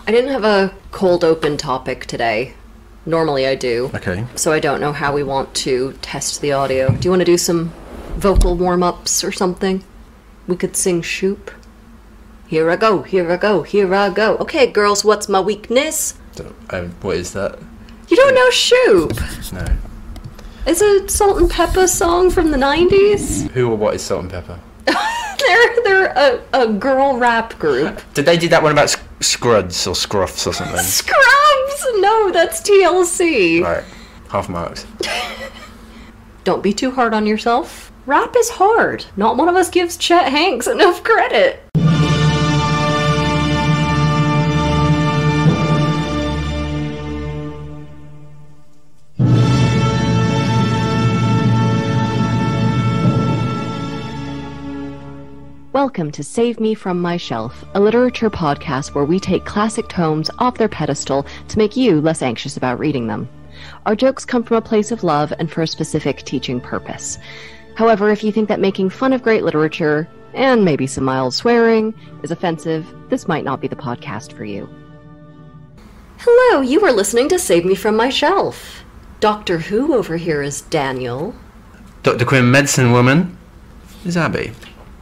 I didn't have a cold open topic today. Normally I do. Okay. So I don't know how we want to test the audio. Do you want to do some vocal warm-ups or something? We could sing Shoop. Here I go, here I go, here I go. Okay, girls, what's my weakness? What is that? You don't know Shoop? No. It's a Salt and Pepper song from the 90s. Who or what is Salt and Pepper? They're a girl rap group. Did they do that one about Scruds or Scruffs or something? Scrubs! No, that's TLC. Right. Half marks. Don't be too hard on yourself. Rap is hard. Not one of us gives Chet Hanks enough credit. Welcome to Save Me From My Shelf, a literature podcast where we take classic tomes off their pedestal to make you less anxious about reading them. Our jokes come from a place of love and for a specific teaching purpose. However, if you think that making fun of great literature, and maybe some mild swearing, is offensive, this might not be the podcast for you. Hello, you are listening to Save Me From My Shelf. Doctor Who over here is Daniel. Dr. Quinn Medicine Woman is Abby.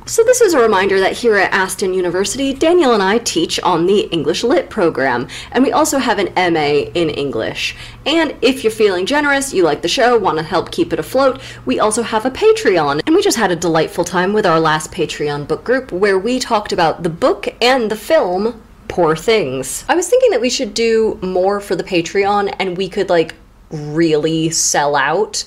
So this is a reminder that here at Aston University, Daniel and I teach on the English Lit program, and we also have an MA in English. And if you're feeling generous, you like the show, want to help keep it afloat, we also have a Patreon. And we just had a delightful time with our last Patreon book group, where we talked about the book and the film, Poor Things. I was thinking that we should do more for the Patreon, and we could, really sell out.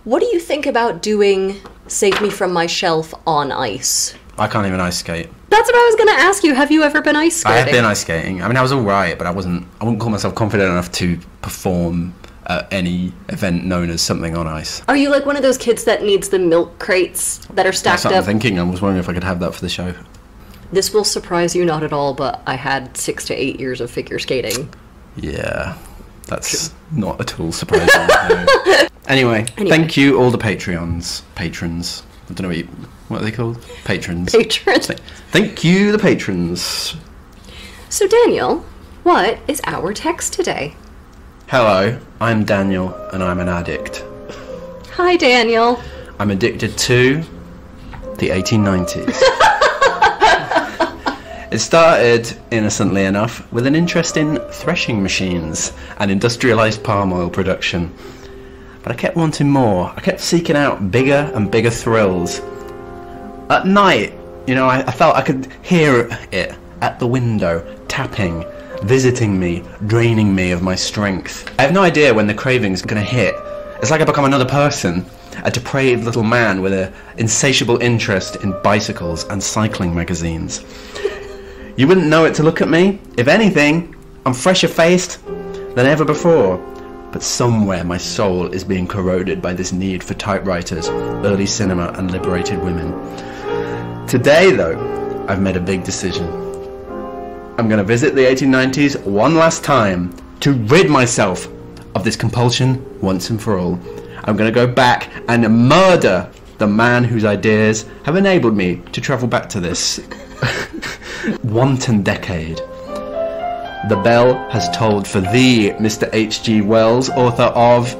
What do you think about doing Save Me From My Shelf on ice? I can't even ice skate. That's what I was going to ask you. Have you ever been ice skating? I have been ice skating. I mean, I was alright, but I wouldn't call myself confident enough to perform at any event known as something on ice. Are you like one of those kids that needs the milk crates that are stacked That's what up? I'm thinking. I was wondering if I could have that for the show. This will surprise you not at all, but I had 6 to 8 years of figure skating. Yeah, that's not at all surprising. No. Anyway, thank you all the patrons. I don't know what are they called? Patrons. Thank you, the patrons. So Daniel, what is our text today? Hello, I'm Daniel and I'm an addict. Hi Daniel. I'm addicted to the 1890s. It started, innocently enough, with an interest in threshing machines and industrialised palm oil production. But I kept wanting more. I kept seeking out bigger and bigger thrills. At night, I felt I could hear it at the window, tapping, visiting me, draining me of my strength. I have no idea when the craving's going to hit. It's like I become another person, a depraved little man with an insatiable interest in bicycles and cycling magazines. You wouldn't know it to look at me. If anything, I'm fresher-faced than ever before. But somewhere my soul is being corroded by this need for typewriters, early cinema, and liberated women. Today, though, I've made a big decision. I'm going to visit the 1890s one last time to rid myself of this compulsion once and for all. I'm going to go back and murder the man whose ideas have enabled me to travel back to this wanton decade. The bell has tolled for thee, Mr. H.G. Wells, author of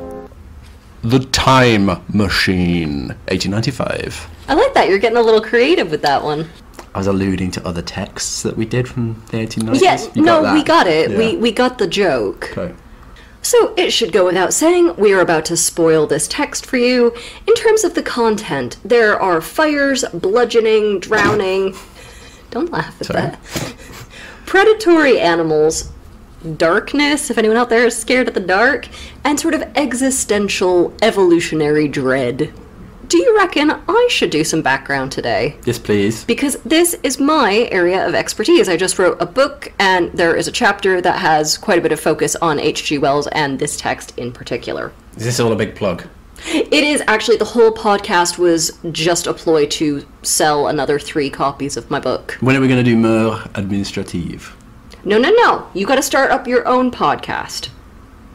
The Time Machine, 1895. I like that. You're getting a little creative with that one. I was alluding to other texts that we did from the 1890s. Yes, we got it. Yeah. We got the joke. Okay. So it should go without saying, we are about to spoil this text for you. In terms of the content, there are fires, bludgeoning, drowning. Don't laugh at that. Predatory animals, darkness, if anyone out there is scared of the dark, and sort of existential evolutionary dread. Do you reckon I should do some background today? Yes, please. Because this is my area of expertise. I just wrote a book, and there is a chapter that has quite a bit of focus on H.G. Wells and this text in particular. Is this all a big plug? It is actually. The whole podcast was just a ploy to sell another 3 copies of my book. When are we going to do more administrative? No. You got to start up your own podcast.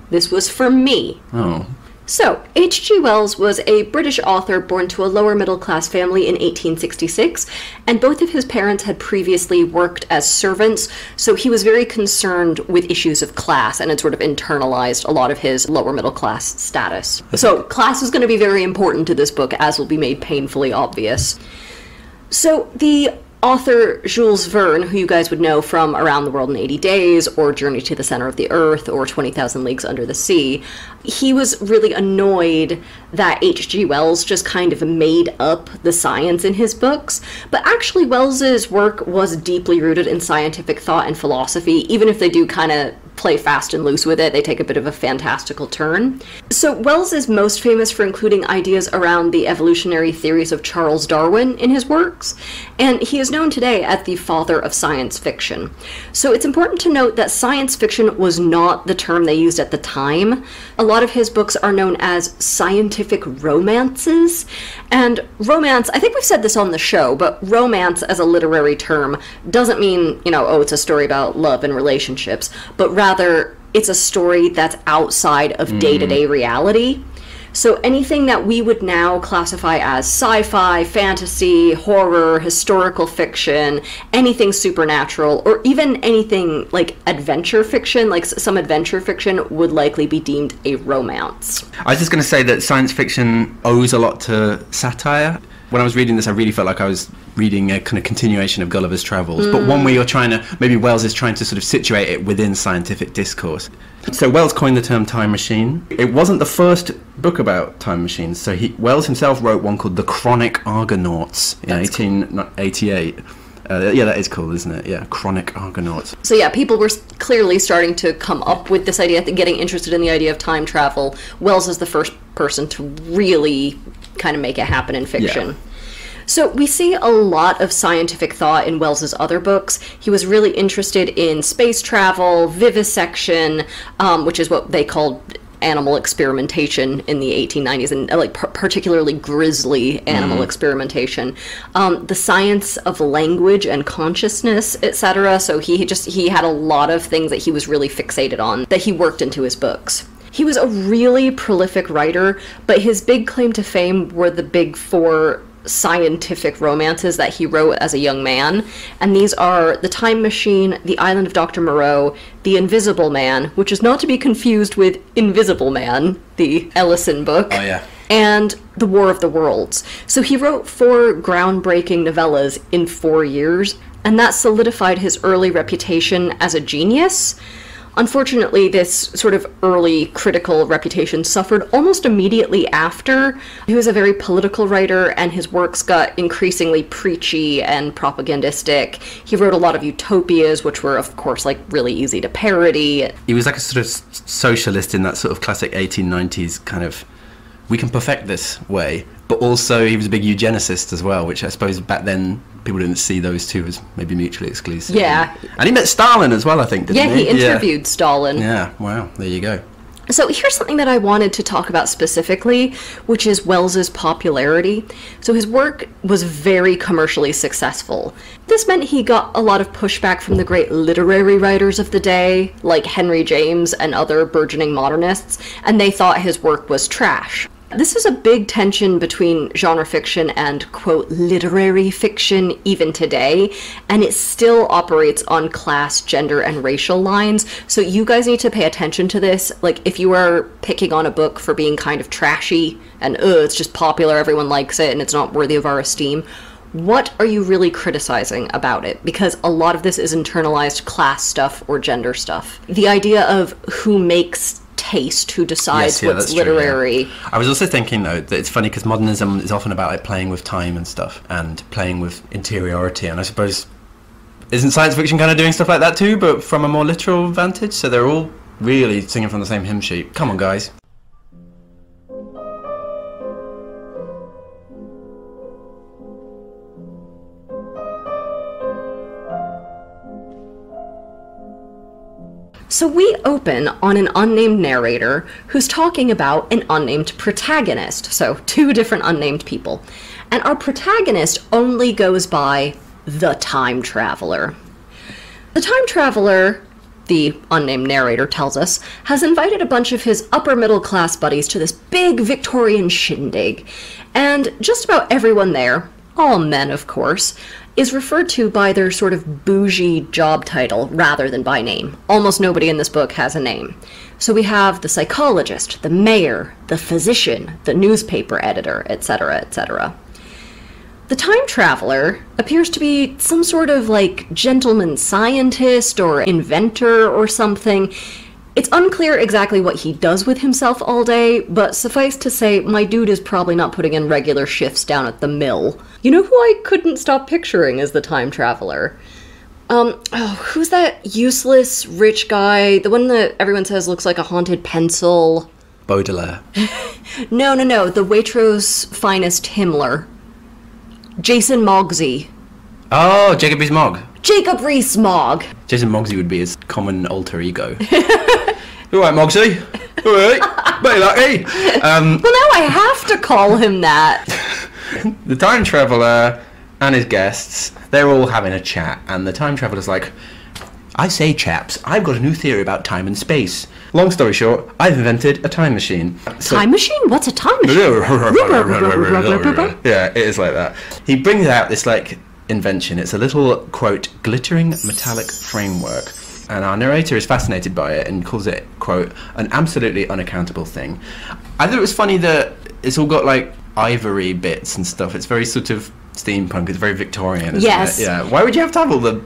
This was for me. Oh. So, H.G. Wells was a British author born to a lower middle class family in 1866, and both of his parents had previously worked as servants, so he was very concerned with issues of class and had sort of internalized a lot of his lower middle class status. So, class is going to be very important to this book, as will be made painfully obvious. So, the author Jules Verne, who you guys would know from Around the World in 80 Days, or Journey to the Center of the Earth, or 20,000 Leagues Under the Sea, he was really annoyed that H.G. Wells just kind of made up the science in his books. But actually, Wells's work was deeply rooted in scientific thought and philosophy, even if they do kind of play fast and loose with it. They take a bit of a fantastical turn. So Wells is most famous for including ideas around the evolutionary theories of Charles Darwin in his works, and he is known today as the father of science fiction. So it's important to note that science fiction was not the term they used at the time. A lot of his books are known as scientific romances, and romance, I think we've said this on the show, but romance as a literary term doesn't mean, oh, it's a story about love and relationships, but rather it's a story that's outside of day-to-day reality. So anything that we would now classify as sci-fi, fantasy, horror, historical fiction, anything supernatural, or even anything like adventure fiction, like some adventure fiction, would likely be deemed a romance. I was just going to say that science fiction owes a lot to satire. When I was reading this, I really felt like I was reading a kind of continuation of Gulliver's Travels, but one where you're trying to, maybe Wells is trying to sort of situate it within scientific discourse. So Wells coined the term time machine. It wasn't the first book about time machines. So Wells himself wrote one called The Chronic Argonauts in 1888. Yeah, that is cool, isn't it? Yeah, Chronic Argonauts. So yeah, people were clearly starting to come up with this idea, getting interested in the idea of time travel. Wells is the first person to really kind of make it happen in fiction. Yeah. So we see a lot of scientific thought in Wells's other books. He was really interested in space travel, vivisection, which is what they called animal experimentation in the 1890s, and like particularly grisly animal experimentation, the science of language and consciousness, etc. So he had a lot of things that he was really fixated on that he worked into his books. He was a really prolific writer, but his big claim to fame were the big four scientific romances that he wrote as a young man, and these are The Time Machine, The Island of Dr. Moreau, The Invisible Man, which is not to be confused with Invisible Man, the Ellison book, and The War of the Worlds. So he wrote 4 groundbreaking novellas in 4 years, and that solidified his early reputation as a genius. Unfortunately, this sort of early critical reputation suffered almost immediately after. He was a very political writer, and his works got increasingly preachy and propagandistic. He wrote a lot of utopias, which were, of course, like really easy to parody. He was like a sort of socialist in that sort of classic 1890s kind of, we can perfect this way. But also he was a big eugenicist as well, which I suppose back then people didn't see those two as maybe mutually exclusive. Yeah. And he met Stalin as well, I think, didn't he? Yeah, he interviewed Stalin. Yeah, wow, there you go. So here's something that I wanted to talk about specifically, which is Wells's popularity. So his work was very commercially successful. This meant he got a lot of pushback from the great literary writers of the day, like Henry James and other burgeoning modernists, and they thought his work was trash. This is a big tension between genre fiction and, quote, literary fiction even today, and it still operates on class, gender, and racial lines, so you guys need to pay attention to this. Like, if you are picking on a book for being kind of trashy, and, it's just popular, everyone likes it, and it's not worthy of our esteem, what are you really criticizing about it? Because a lot of this is internalized class stuff or gender stuff. The idea of who makes taste, who decides what's literary. True, yeah. I was also thinking though that it's funny because modernism is often about like playing with time and stuff and playing with interiority, and I suppose isn't science fiction kind of doing stuff like that too, but from a more literal vantage? So they're all really singing from the same hymn sheet. Come on, guys. So we open on an unnamed narrator who's talking about an unnamed protagonist, so 2 different unnamed people. And our protagonist only goes by the Time Traveler. The Time Traveler the unnamed narrator tells us, has invited a bunch of his upper-middle-class buddies to this big Victorian shindig. And just about everyone there, all men of course, is referred to by their sort of bougie job title rather than by name. Almost nobody in this book has a name. So we have the psychologist, the mayor, the physician, the newspaper editor, etc., etc. The time traveler appears to be some sort of, like, gentleman scientist or inventor or something. It's unclear exactly what he does with himself all day, but suffice to say, my dude is probably not putting in regular shifts down at the mill. You know who I couldn't stop picturing as the time traveler? Who's that useless rich guy? The one that everyone says looks like a haunted pencil. Baudelaire. No, the Waitrose finest Himmler. Jason Mogsy. Oh, Jacob Rees-Mogg. Jacob Rees-Mogg. Jason Mogsy would be his common alter ego. All right, Mogsy. All right. Very lucky. Well, now I have to call him that. The time traveller and his guests, they're all having a chat, and the time traveller's like, I say, chaps, I've got a new theory about time and space. Long story short, I've invented a time machine. Time machine? What's a time machine? Yeah, it is like that. He brings out this, like, invention. It's a little, quote, glittering metallic framework. And our narrator is fascinated by it and calls it, quote, an absolutely unaccountable thing. I thought it was funny that it's all got, like, ivory bits and stuff. It's very sort of steampunk. It's very Victorian, isn't it? Yeah. Why would you have to have all the...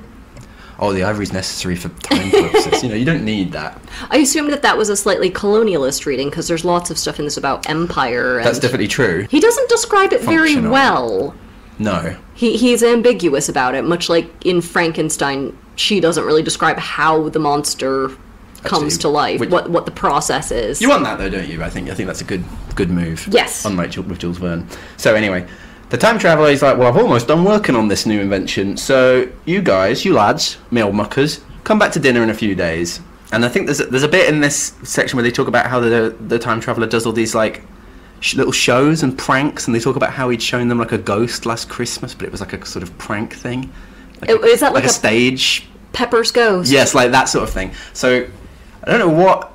Oh, the ivory's necessary for time purposes. You know, you don't need that. I assumed that was a slightly colonialist reading, because there's lots of stuff in this about empire. And that's definitely true. He doesn't describe it very well. No. He's ambiguous about it, much like in Frankenstein, she doesn't really describe how the monster comes to life, what the process is. You want that though, don't you? I think that's a good move. Yes. Unlike with Jules Verne. So anyway, the time traveller is like, well, I've almost done working on this new invention, so you guys, you lads, me old muckers, come back to dinner in a few days. And I think there's a bit in this section where they talk about how the time traveller does all these, like, little shows and pranks, and they talk about how he'd shown them, like, a ghost last Christmas, but it was like a sort of prank thing. Is that like a stage? Pepper's Ghost? Yes, like that sort of thing. So I don't know what,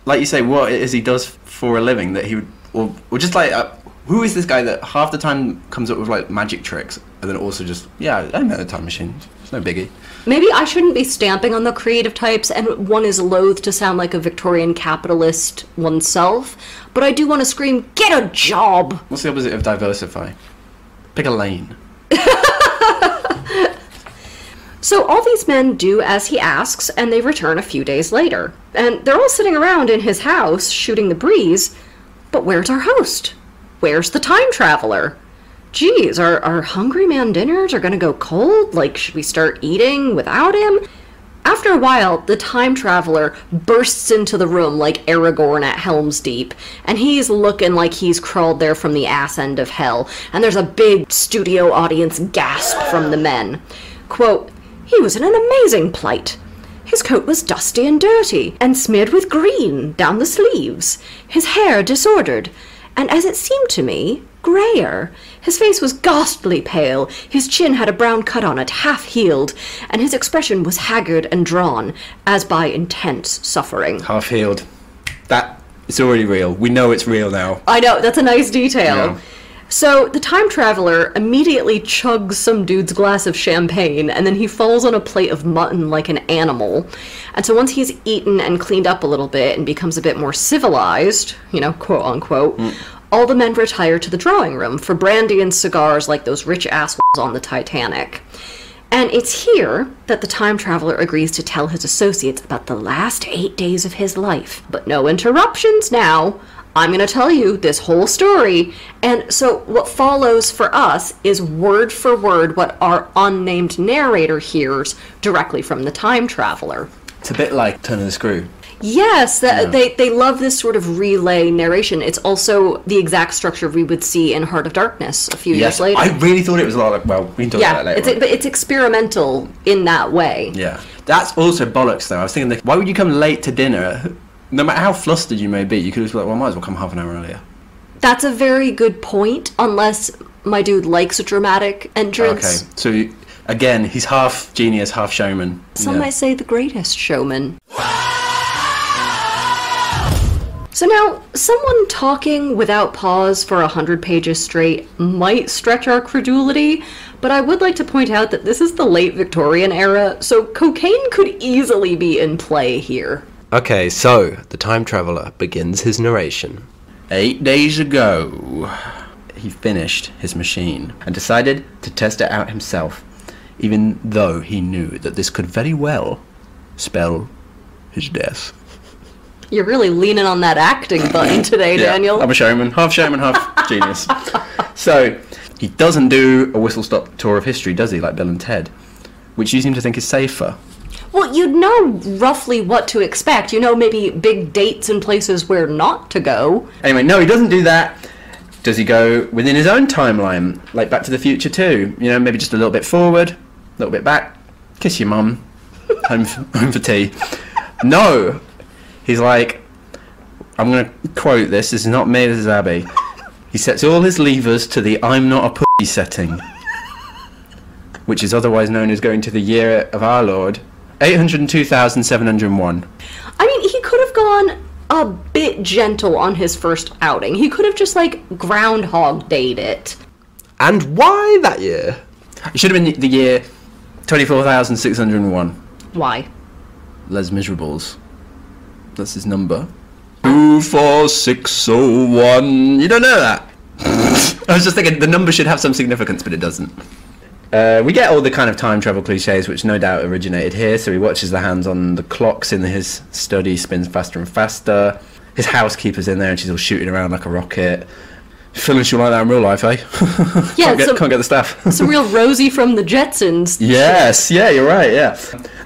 like you say, what it is he does for a living that he would, or just like, who is this guy that half the time comes up with, like, magic tricks, and then also just, yeah, I know the time machine. It's no biggie. Maybe I shouldn't be stamping on the creative types, and one is loath to sound like a Victorian capitalist oneself, but I do want to scream, get a job! What's the opposite of diversify? Pick a lane. So all these men do as he asks, and they return a few days later. And they're all sitting around in his house, shooting the breeze, but where's our host? Where's the time traveler? Geez, our hungry man dinners are gonna go cold? Like, should we start eating without him? After a while, the time traveler bursts into the room like Aragorn at Helm's Deep, and he's looking like he's crawled there from the ass end of hell, and there's a big studio audience gasp from the men. Quote, he was in an amazing plight. His coat was dusty and dirty, and smeared with green down the sleeves, his hair disordered, and as it seemed to me, greyer. His face was ghastly pale, his chin had a brown cut on it, half-healed, and his expression was haggard and drawn, as by intense suffering. Half-healed. That, it's already real. We know it's real now. I know, that's a nice detail. Yeah. So, the time traveler immediately chugs some dude's glass of champagne, and then he falls on a plate of mutton like an animal. And so once he's eaten and cleaned up a little bit and becomes a bit more civilized, you know, quote-unquote, all the men retire to the drawing room for brandy and cigars like those rich assholes on the Titanic. And it's here that the time traveler agrees to tell his associates about the last 8 days of his life. But no interruptions now. I'm going to tell you this whole story. And so what follows for us is word for word what our unnamed narrator hears directly from the time traveler. It's a bit like Turn of the Screw. Yes, they love this sort of relay narration. It's also the exact structure we would see in Heart of Darkness a few years later. I really thought it was a lot like, well, we can talk about that later. But it's experimental in that way. Yeah. That's also bollocks, though. I was thinking, why would you come late to dinner? No matter how flustered you may be, you could just be like, well, I might as well come half an hour earlier. That's a very good point, unless my dude likes a dramatic entrance. Okay, so Again, he's half genius, half showman. Some might say the greatest showman. So now, someone talking without pause for 100 pages straight might stretch our credulity, but I would like to point out that this is the late Victorian era, so cocaine could easily be in play here. Okay, so the time traveller begins his narration. 8 days ago, he finished his machine and decided to test it out himself, even though he knew that this could very well spell his death. You're really leaning on that acting button today, Yeah, Daniel. I'm a showman, half genius. So, he doesn't do a whistle-stop tour of history, does he, like Bill and Ted? Which you seem to think is safer. Well, you'd know roughly what to expect. You know, maybe big dates and places where not to go. Anyway, no, he doesn't do that. Does he go within his own timeline, like Back to the Future 2? You know, maybe just a little bit forward, a little bit back, kiss your mum, home for tea. No! He's like, I'm going to quote this is not me, this is Abby. He sets all his levers to the I'm not a pussy setting, which is otherwise known as going to the year of our Lord, 802,701. I mean, he could have gone a bit gentle on his first outing. He could have just, like, Groundhog Dayed it. And why that year? It should have been the year 24,601. Why? Les Miserables. That's his number. 24601. You don't know that? I was just thinking the number should have some significance, but it doesn't. We get all the kind of time travel cliches, which no doubt originated here. So he watches the hands on the clocks in his study, spins faster and faster. His housekeeper's in there and she's all shooting around like a rocket. Feeling she'll like that in real life, eh? Yeah, can't get the staff. Some real Rosie from the Jetsons. Yes, yeah, you're right, yeah.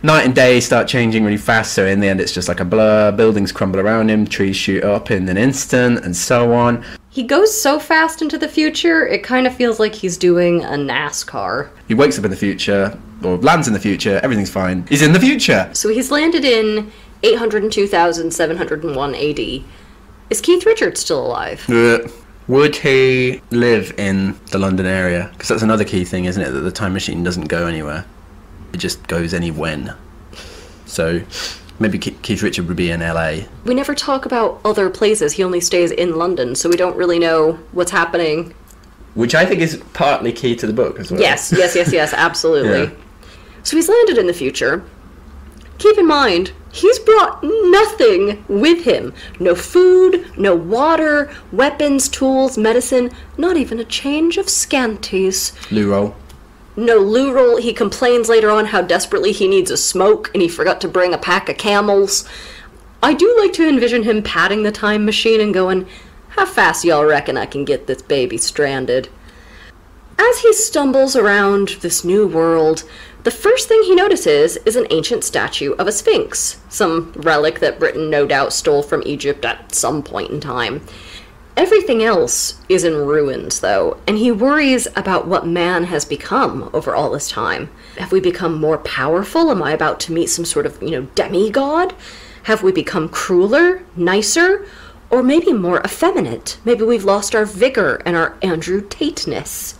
Night and day start changing really fast, so in the end it's just like a blur. Buildings crumble around him, trees shoot up in an instant, and so on. He goes so fast into the future, it kind of feels like he's doing a NASCAR. He wakes up in the future, or lands in the future, everything's fine. He's in the future! So he's landed in 802,701 AD. Is Keith Richards still alive? Would he live in the London area? Because that's another key thing, isn't it? That the time machine doesn't go anywhere. It just goes any when. So maybe Keith Richards would be in LA. We never talk about other places. He only stays in London, so we don't really know what's happening. Which I think is partly key to the book as well. Yes, absolutely. Yeah. So he's landed in the future. Keep in mind, he's brought nothing with him. No food, no water, weapons, tools, medicine, not even a change of scanties. Loo roll. No loo roll. He complains later on how desperately he needs a smoke and he forgot to bring a pack of camels. I do like to envision him patting the time machine and going, how fast y'all reckon I can get this baby stranded? As he stumbles around this new world, the first thing he notices is an ancient statue of a sphinx, some relic that Britain no doubt stole from Egypt at some point in time. Everything else is in ruins, though, and he worries about what man has become over all this time. Have we become more powerful? Am I about to meet some sort of, demigod? Have we become crueler, nicer, or maybe more effeminate? Maybe we've lost our vigor and our Andrew Tate-ness.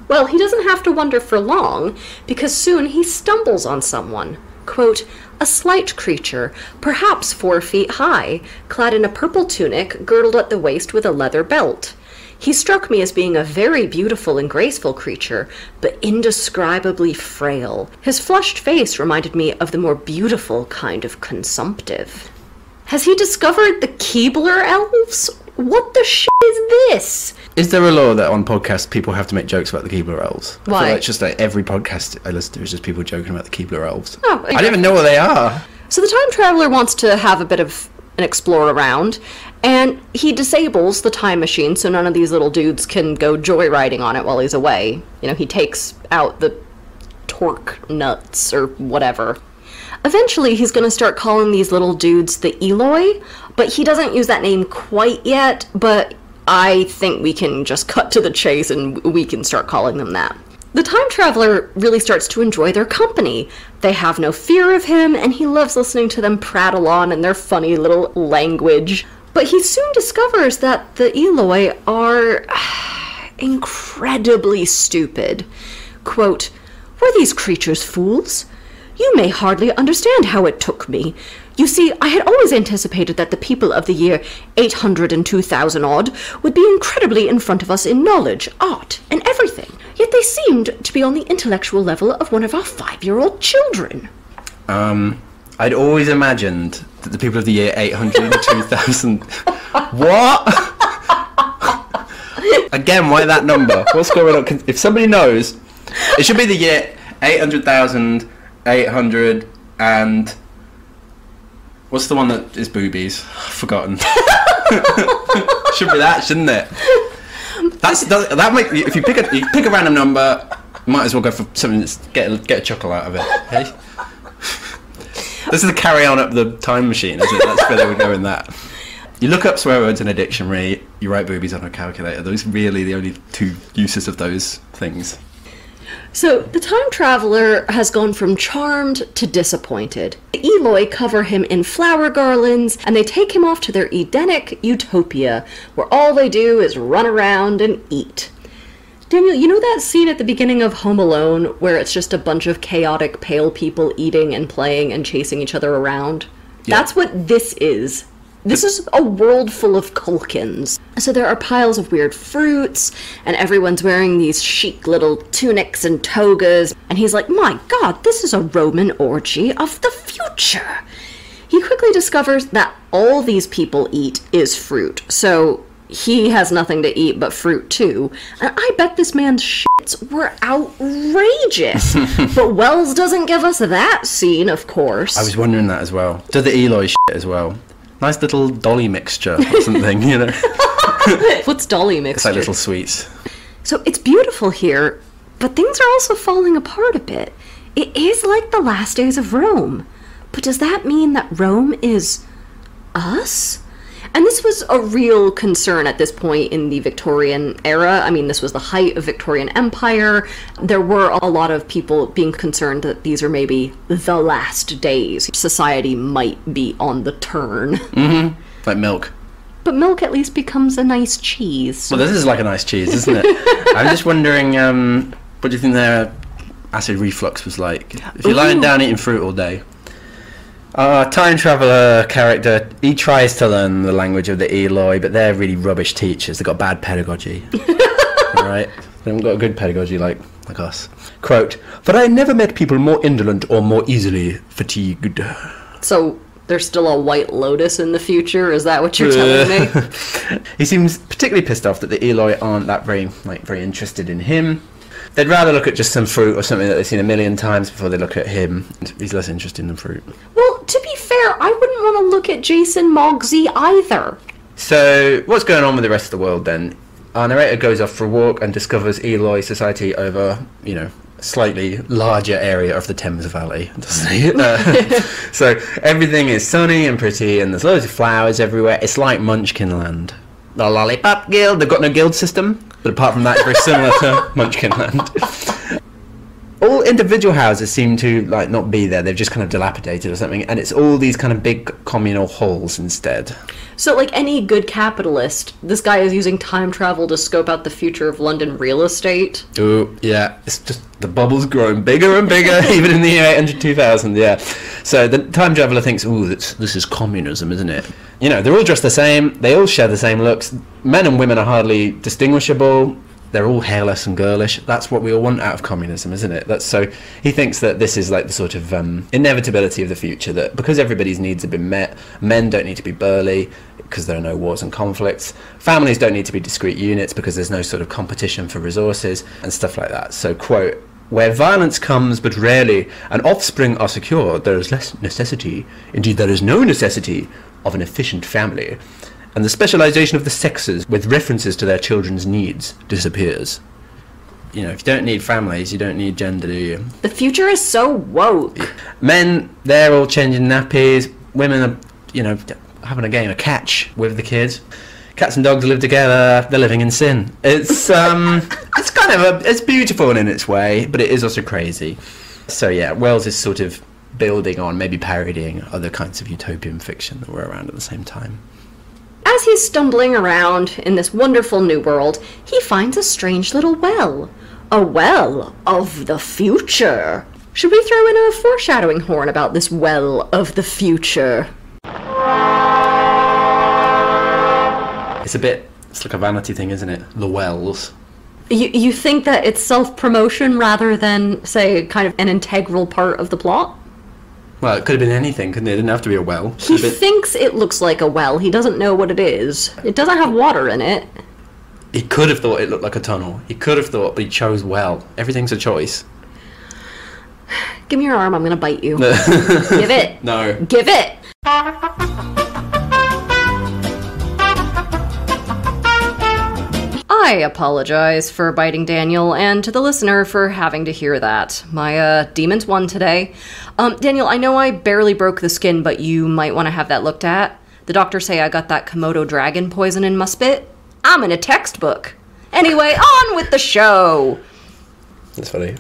Well, he doesn't have to wonder for long, because soon he stumbles on someone. Quote, a slight creature, perhaps 4 feet high, clad in a purple tunic, girdled at the waist with a leather belt. He struck me as being a very beautiful and graceful creature, but indescribably frail. His flushed face reminded me of the more beautiful kind of consumptive. Has he discovered the Keebler elves? What the shit is this? Is there a law that on podcasts people have to make jokes about the Keebler elves? Why? I feel like it's just like every podcast I listen to is just people joking about the Keebler elves. Oh, I don't even know what they are. So the time traveler wants to have a bit of an explore around, and he disables the time machine so none of these little dudes can go joyriding on it while he's away. He takes out the torque nuts or whatever. Eventually, he's going to start calling these little dudes the Eloi, but he doesn't use that name quite yet, but I think we can just cut to the chase and we can start calling them that. The time traveler really starts to enjoy their company. They have no fear of him, and he loves listening to them prattle on in their funny little language. But he soon discovers that the Eloi are incredibly stupid. Quote, Were these creatures fools? You may hardly understand how it took me. You see, I had always anticipated that the people of the year 802,000 odd would be incredibly in front of us in knowledge, art, and everything. Yet they seemed to be on the intellectual level of one of our 5-year-old children. I'd always imagined that the people of the year 802,000... What? Again, why that number? What's going on? If somebody knows, it should be the year 800,800 and... What's the one that is boobies? I've forgotten. Should be that, shouldn't it? If you pick a random number, you might as well go for something that's get a chuckle out of it. Okay? This is the carry on up the time machine, isn't it? That's where they would go in that. You look up swear words in a dictionary, you write boobies on a calculator. Those are really the only two uses of those things. So, the time traveler has gone from charmed to disappointed. The Eloi cover him in flower garlands, and they take him off to their Edenic utopia, where all they do is run around and eat. Daniel, you know that scene at the beginning of Home Alone, where it's just a bunch of chaotic pale people eating and playing and chasing each other around? Yeah. That's what this is. This is a world full of Culkins. So there are piles of weird fruits, and everyone's wearing these chic little tunics and togas, and he's like, my god, this is a Roman orgy of the future. He quickly discovers that all these people eat is fruit, so he has nothing to eat but fruit too, and I bet this man's shits were outrageous. But Wells doesn't give us that scene, of course. I was wondering that as well. Do the Eloi shit as well? Nice little dolly mixture or something, you know. What's dolly mixture? It's like little sweets. So it's beautiful here, but things are also falling apart a bit. It is like the last days of Rome. But does that mean that Rome is us? And this was a real concern at this point in the Victorian era. I mean, this was the height of Victorian Empire. There were a lot of people being concerned that these are maybe the last days. Society might be on the turn. Mm-hmm. Like milk. But milk at least becomes a nice cheese. Well, this is like a nice cheese, isn't it? I'm just wondering, what do you think their acid reflux was like? If you're lying down eating fruit all day. Our time traveller character, he tries to learn the language of the Eloi, but they're really rubbish teachers. They've got bad pedagogy. Right? They haven't got a good pedagogy like us. Quote, "For I never met people more indolent or more easily fatigued." So there's still a White Lotus in the future? Is that what you're telling me? He seems particularly pissed off that the Eloi aren't that very interested in him. They'd rather look at just some fruit or something that they've seen a million times before they look at him. He's less interested in fruit. Well, to be fair, I wouldn't want to look at Jason Mogsy either. So, what's going on with the rest of the world then? Our narrator goes off for a walk and discovers Eloi society over, a slightly larger area of the Thames Valley, doesn't he? So, everything is sunny and pretty and there's loads of flowers everywhere. It's like Munchkin Land. The Lollipop Guild, they've got no guild system, but apart from that, it's very similar to Munchkin Land. All individual houses seem to not be there. They've just kind of dilapidated or something, and it's all these kind of big communal halls instead. So, like any good capitalist, this guy is using time travel to scope out the future of London real estate. Oh, yeah. It's just the bubble's growing bigger and bigger, even in the year 800,000, yeah. So the time traveller thinks, ooh, this is communism, isn't it? They're all dressed the same. They all share the same looks. Men and women are hardly distinguishable. They're all hairless and girlish. That's what we all want out of communism, isn't it? So he thinks that this is like the sort of inevitability of the future, that because everybody's needs have been met, men don't need to be burly because there are no wars and conflicts. Families don't need to be discrete units because there's no sort of competition for resources and stuff like that. So, quote, "Where violence comes but rarely and offspring are secure, there is less necessity, indeed there is no necessity, of an efficient family. And the specialization of the sexes with references to their children's needs disappears." If you don't need families, you don't need gender, do you? The future is so woke. Men, they're all changing nappies. Women are, having a game of catch with the kids. Cats and dogs live together. They're living in sin. It's it's kind of it's beautiful in its way, but it is also crazy. So yeah, Wells is sort of building on, maybe parodying other kinds of utopian fiction that were around at the same time. As he's stumbling around in this wonderful new world, he finds a strange little well. A well of the future. Should we throw in a foreshadowing horn about this well of the future? It's like a vanity thing, isn't it? The wells. You think that it's self-promotion rather than, say, kind of an integral part of the plot? Well, it could have been anything, couldn't it? It didn't have to be a well. He thinks it looks like a well. He doesn't know what it is. It doesn't have water in it. He could have thought it looked like a tunnel. He could have thought, but he chose well. Everything's a choice. Give me your arm, I'm gonna bite you. Give it. No. Give it! I apologize for biting Daniel, and to the listener for having to hear that. My demons won today. Daniel, I know I barely broke the skin, but you might want to have that looked at. The doctors say I got that Komodo dragon poison in my spit. I'm in a textbook. Anyway, on with the show! That's funny.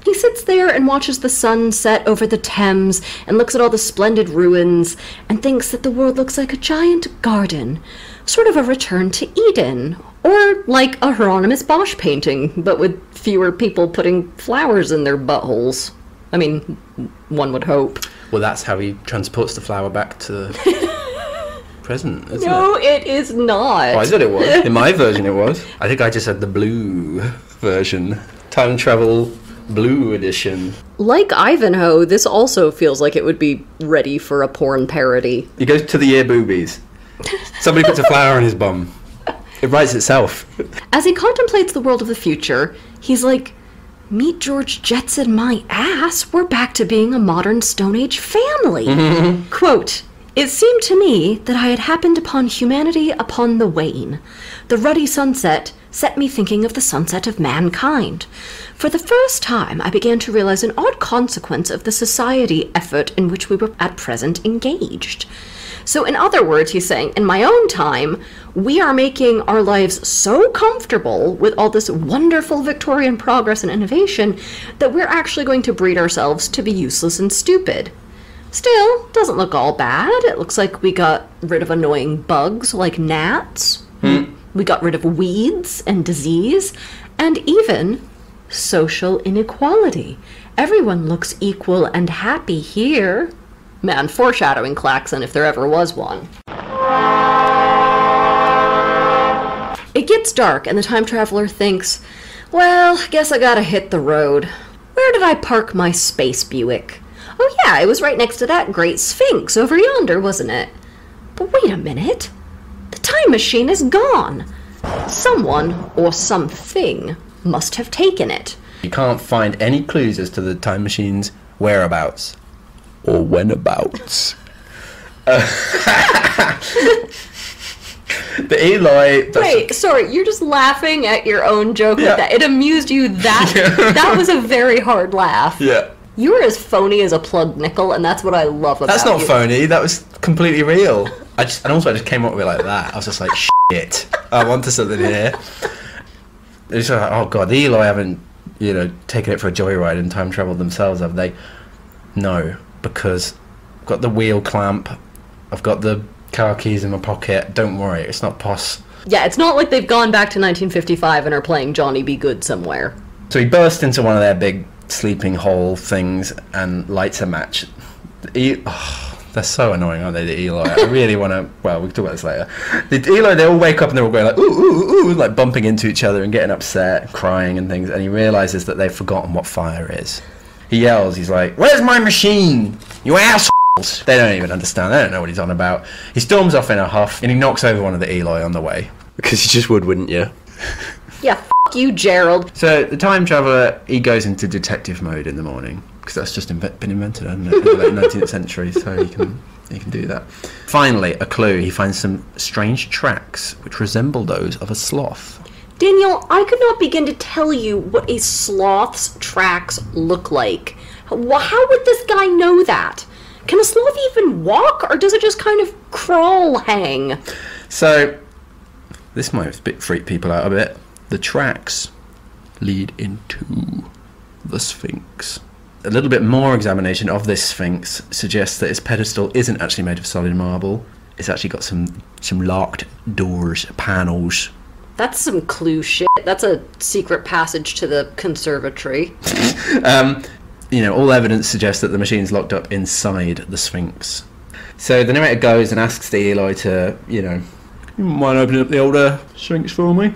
He sits there and watches the sun set over the Thames and looks at all the splendid ruins and thinks that the world looks like a giant garden. Sort of a return to Eden. Or like a Hieronymus Bosch painting, but with fewer people putting flowers in their buttholes. I mean, one would hope. Well, that's how he transports the flower back to present, isn't No, it? it is not. Oh, I thought it was. In my version it was. I think I just had the blue version. Time travel blue edition. Like Ivanhoe, this also feels like it would be ready for a porn parody. He goes to the year boobies. Somebody puts a flower on his bum. It writes itself. As he contemplates the world of the future, he's like, meet George Jetson my ass, we're back to being a modern Stone Age family. Quote, it seemed to me that I had happened upon humanity upon the wane. The ruddy sunset set me thinking of the sunset of mankind. For the first time, I began to realize an odd consequence of the society effort in which we were at present engaged. So in other words, he's saying, in my own time, we are making our lives so comfortable with all this wonderful Victorian progress and innovation that we're actually going to breed ourselves to be useless and stupid. Still, doesn't look all bad. It looks like we got rid of annoying bugs like gnats. We got rid of weeds and disease, and even social inequality. Everyone looks equal and happy here. Man, foreshadowing klaxon if there ever was one. It gets dark and the time traveler thinks, well, guess I gotta hit the road. Where did I park my space Buick? Oh yeah, it was right next to that great Sphinx over yonder, wasn't it? But wait a minute. The time machine is gone. Someone or something must have taken it. You can't find any clues as to the time machine's whereabouts. Or whenabouts. The Eli... Wait, sorry, you're just laughing at your own joke like that. It amused you that... That was a very hard laugh. Yeah. You were as phony as a plugged nickel, and that's what I love about you. That's not phony, that was completely real. I just came up with it like that. I was just like, shit, I wanted something here. It's like, oh god, the Eli haven't, taken it for a joyride and time travelled themselves, have they? No, because I've got the wheel clamp, I've got the car keys in my pocket. Don't worry, it's not pos. Yeah, it's not like they've gone back to 1955 and are playing Johnny Be Good somewhere. So he burst into one of their big sleeping hole things and lights a match. They're so annoying, aren't they, the Eli? I really want to... Well, we can talk about this later. The Eli, they all wake up and they're all going like, ooh, ooh, ooh, like bumping into each other and getting upset, crying and things, and he realises that they've forgotten what fire is. He yells, he's like, where's my machine? You assholes! They don't even understand, they don't know what he's on about. He storms off in a huff and he knocks over one of the Eli on the way. Because you just would, wouldn't you? Yeah, f*** you, Gerald. So the time traveller, he goes into detective mode in the morning. Because that's just been invented, hasn't it, in the late 19th century, so he can do that. Finally, a clue. He finds some strange tracks which resemble those of a sloth. Daniel, I could not begin to tell you what a sloth's tracks look like. How would this guy know that? Can a sloth even walk, or does it just kind of crawl hang? So, this might freak people out a bit. The tracks lead into the Sphinx. A little bit more examination of this Sphinx suggests that its pedestal isn't actually made of solid marble. It's actually got some locked doors, panels, That's some clue shit. That's a secret passage to the conservatory. All evidence suggests that the machine's locked up inside the Sphinx. So the narrator goes and asks the Eloi to, mind opening up the older Sphinx for me?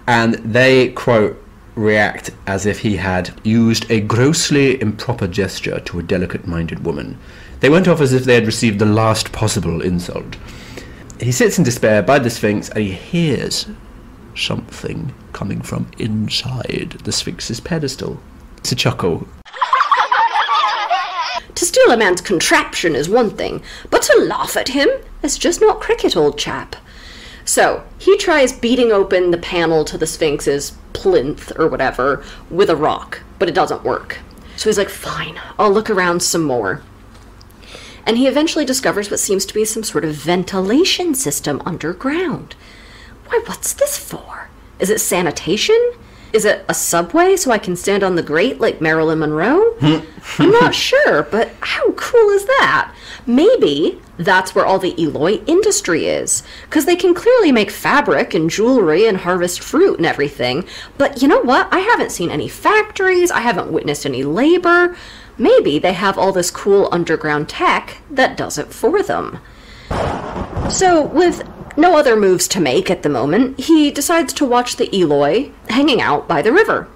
And they, quote, react as if he had used a grossly improper gesture to a delicate-minded woman. They went off as if they had received the last possible insult. He sits in despair by the Sphinx and he hears something coming from inside the Sphinx's pedestal. It's a chuckle. To steal a man's contraption is one thing, but to laugh at him is just not cricket, old chap. So, he tries beating open the panel to the Sphinx's plinth, or whatever, with a rock, but it doesn't work. So he's like, fine, I'll look around some more. And he eventually discovers what seems to be some sort of ventilation system underground. Why, what's this for? Is it sanitation? Is it a subway so I can stand on the grate like Marilyn Monroe? I'm not sure, but how cool is that? Maybe that's where all the Eloi industry is, because they can clearly make fabric and jewelry and harvest fruit and everything, but you know what? I haven't seen any factories, I haven't witnessed any labor. Maybe they have all this cool underground tech that does it for them. So, with no other moves to make at the moment, he decides to watch the Eloi hanging out by the river.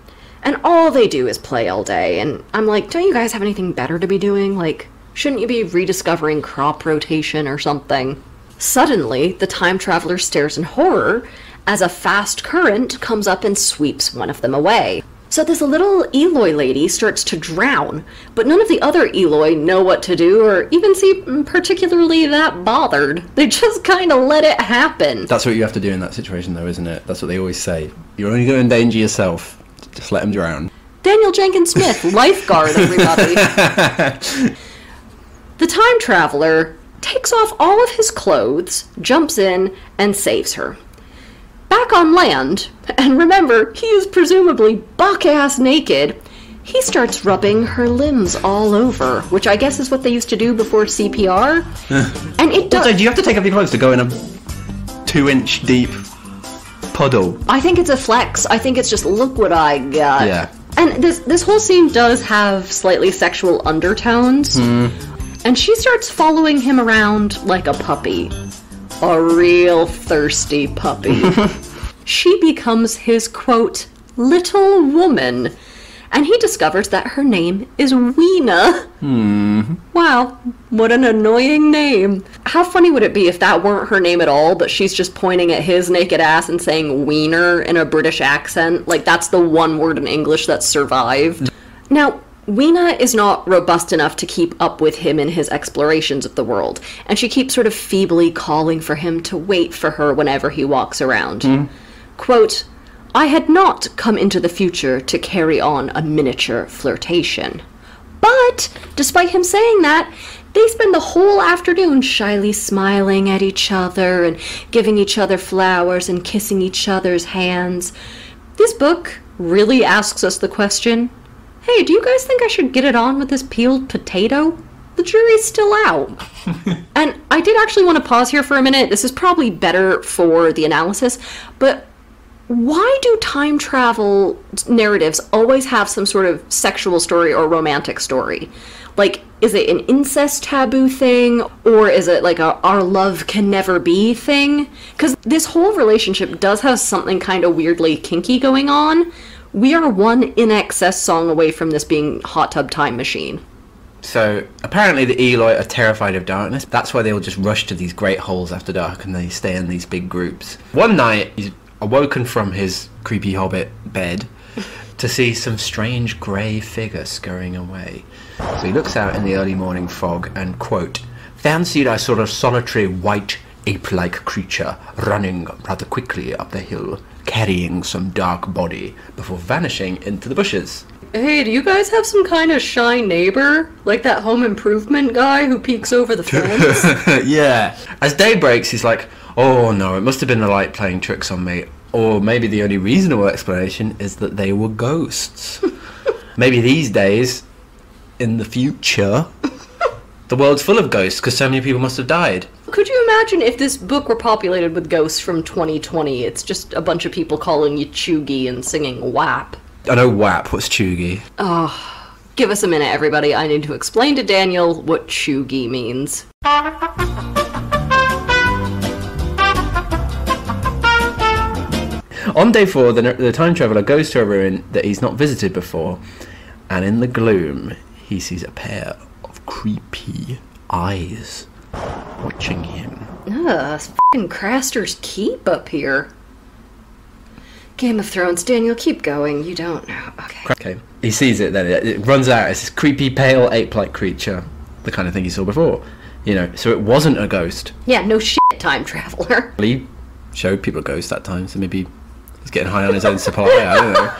And all they do is play all day, and I'm like, don't you guys have anything better to be doing? Like, shouldn't you be rediscovering crop rotation or something? Suddenly, the time traveler stares in horror as a fast current comes up and sweeps one of them away. So this little Eloi lady starts to drown, but none of the other Eloi know what to do or even seem particularly that bothered. They just kind of let it happen. That's what you have to do in that situation, though, isn't it? That's what they always say. You're only going to endanger yourself. Just let them drown. Daniel Jenkins Smith, lifeguard, everybody. The time traveler takes off all of his clothes, jumps in, and saves her. Back on land, and remember, he is presumably buck-ass naked, he starts rubbing her limbs all over, which I guess is what they used to do before CPR. And it does... So do you have to take off your clothes to go in a 2-inch deep puddle? I think it's a flex. I think it's just, look what I got. Yeah. And this whole scene does have slightly sexual undertones. And she starts following him around like a puppy. A real thirsty puppy. She becomes his, quote, little woman. And he discovers that her name is Weena. Wow, what an annoying name. How funny would it be if that weren't her name at all, but she's just pointing at his naked ass and saying wiener in a British accent? Like, that's the one word in English that survived. Now, Weena is not robust enough to keep up with him in his explorations of the world, and she keeps sort of feebly calling for him to wait for her whenever he walks around. Quote, I had not come into the future to carry on a miniature flirtation. But, despite him saying that, they spend the whole afternoon shyly smiling at each other and giving each other flowers and kissing each other's hands. This book really asks us the question, hey, do you guys think I should get it on with this peeled potato? The jury's still out. And I did actually want to pause here for a minute. This is probably better for the analysis, but why do time travel narratives always have some sort of sexual story or romantic story? Like, is it an incest taboo thing, or is it like a our love can never be thing? Because this whole relationship does have something kind of weirdly kinky going on. We are one In Excess song away from this being Hot Tub Time Machine. So, apparently the Eloi are terrified of darkness. That's why they all just rush to these great holes after dark and they stay in these big groups. One night, he's awoken from his creepy hobbit bed to see some strange grey figure scurrying away. So he looks out in the early morning fog and, quote, fancied I saw a solitary white ape-like creature running rather quickly up the hill, carrying some dark body, before vanishing into the bushes. Hey, do you guys have some kind of shy neighbor? Like that home improvement guy who peeks over the fence? Yeah. As day breaks, he's like, oh no, it must have been the light playing tricks on me. Or maybe the only reasonable explanation is that they were ghosts. Maybe these days, in the future, The world's full of ghosts because so many people must have died. Could you imagine if this book were populated with ghosts from 2020? It's just a bunch of people calling you Chuggy and singing WAP. I know WAP. What's Chuggy? Oh, give us a minute, everybody. I need to explain to Daniel what Chuggy means. On day 4, the time traveller goes to a ruin that he's not visited before, and in the gloom, he sees a pair of creepy eyes watching him. Ugh, it's f***ing Craster's Keep up here. Game of Thrones, Daniel, keep going. You don't know. Okay. He sees it, then it runs out. It's this creepy, pale, ape-like creature. The kind of thing he saw before. You know, so it wasn't a ghost. Yeah, no shit, time traveler. He showed people ghosts that time, so maybe he's getting high on his own supply, I don't know.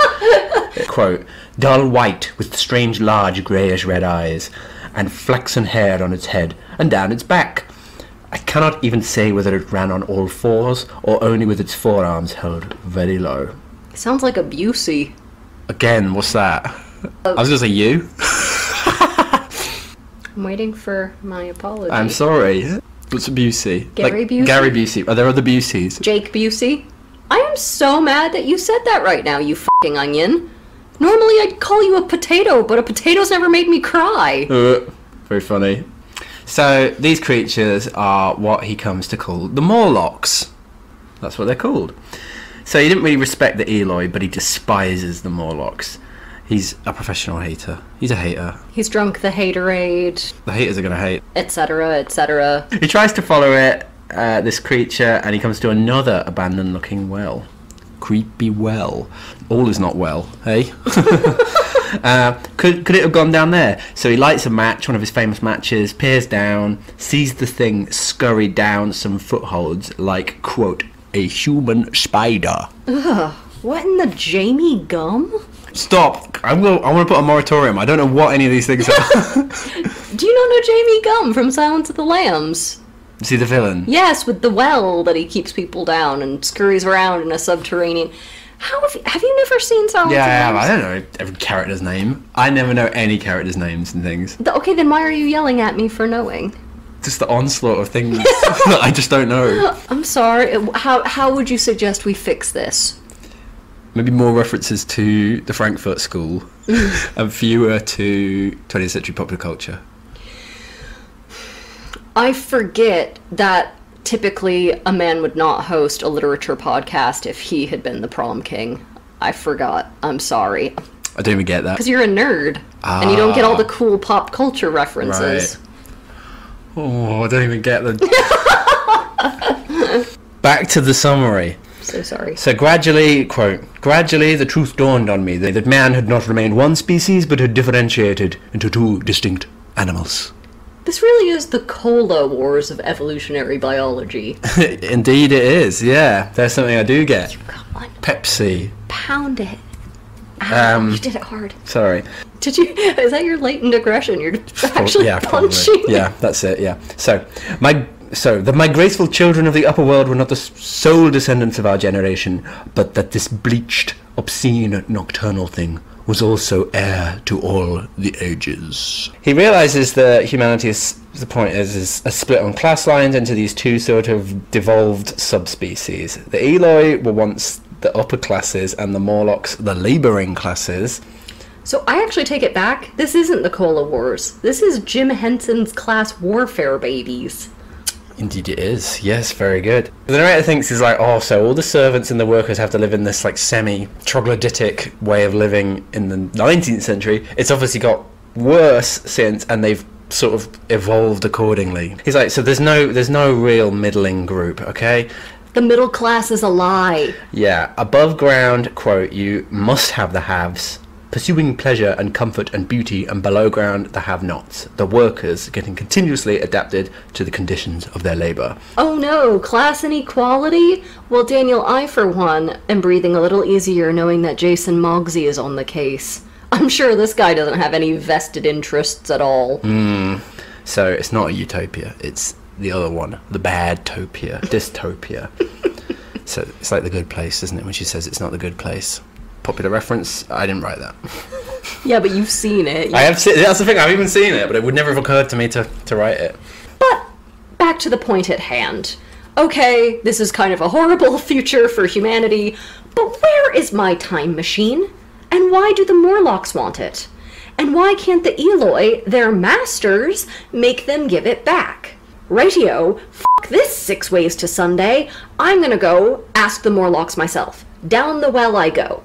Quote, dull white with strange large greyish red eyes and flaxen hair on its head and down its back. I cannot even say whether it ran on all fours or only with its forearms held very low. Sounds like a Busey. Again, what's that? I was going to say you. I'm waiting for my apology. I'm sorry. What's a Busey? Gary Busey? Gary Busey. Are there other Buseys? Jake Busey? I am so mad that you said that right now, you f***ing onion. Normally I'd call you a potato, but a potato's never made me cry. Very funny. So, these creatures are what he comes to call the Morlocks. That's what they're called. So, he didn't really respect the Eloi, but he despises the Morlocks. He's a professional hater. He's a hater. He's drunk the haterade. The haters are going to hate. Etc., etc. He tries to follow it, this creature, and he comes to another abandoned-looking well. Creepy well. All is not well, hey? Could it have gone down there? So he lights a match, one of his famous matches, peers down, sees the thing scurry down some footholds like, quote, a human spider. Ugh, what in the Jamie gum? Stop. I want to put a moratorium. I don't know what any of these things are. Do you not know Jamie Gum from Silence of the Lambs? Is he the villain? Yes, with the well that he keeps people down and scurries around in a subterranean... Have you never seen Silence of the Lambs? I don't know every character's name. I never know any characters' names and things. Okay, then why are you yelling at me for knowing? Just the onslaught of things that I just don't know. I'm sorry. How would you suggest we fix this? Maybe more references to the Frankfurt School and fewer to 20th century popular culture. I forget that typically a man would not host a literature podcast if he had been the prom king. I forgot. I'm sorry. I don't even get that. Because you're a nerd. And you don't get all the cool pop culture references. Right. Oh, I don't even get them. Back to the summary. So sorry. So gradually, quote, gradually the truth dawned on me that man had not remained one species but had differentiated into two distinct animals. This really is the Cola Wars of evolutionary biology. Indeed it is, yeah. There's something I do get. You got one. Pepsi. Pound it. Ow, you did it hard. Sorry. Did you? Is that your latent aggression? You're actually punching? Probably. Yeah, that's it, yeah. So my graceful children of the upper world were not the sole descendants of our generation, but that this bleached, obscene, nocturnal thing was also heir to all the ages. He realizes that humanity is a split on class lines into these two sort of devolved subspecies. The Eloi were once the upper classes and the Morlocks the labouring classes. So I actually take it back. This isn't the Cola Wars. This is Jim Henson's class warfare babies. Indeed it is. Yes, very good. The narrator thinks he's like, oh, so all the servants and the workers have to live in this like semi-troglodytic way of living in the 19th century. It's obviously got worse since, and they've sort of evolved accordingly. He's like, so there's no real middling group, okay? The middle class is a lie. Yeah, above ground, quote, you must have the haves, pursuing pleasure and comfort and beauty, and below ground the have-nots, the workers getting continuously adapted to the conditions of their labour. Oh no, class inequality? Well, Daniel, I for one am breathing a little easier knowing that Jason Mogsy is on the case. I'm sure this guy doesn't have any vested interests at all. So it's not a utopia, it's the other one, the bad-topia, dystopia. So it's like The Good Place, isn't it, when she says it's not the good place. Popular reference, I didn't write that. Yeah, but you've seen it. I have seen, that's the thing, I've even seen it, but it would never have occurred to me to write it. But back to the point at hand. Okay, this is kind of a horrible future for humanity, but where is my time machine? And why do the Morlocks want it? And why can't the Eloi, their masters, make them give it back? Rightio, f*** this 6 ways to Sunday. I'm gonna go ask the Morlocks myself. Down the well I go.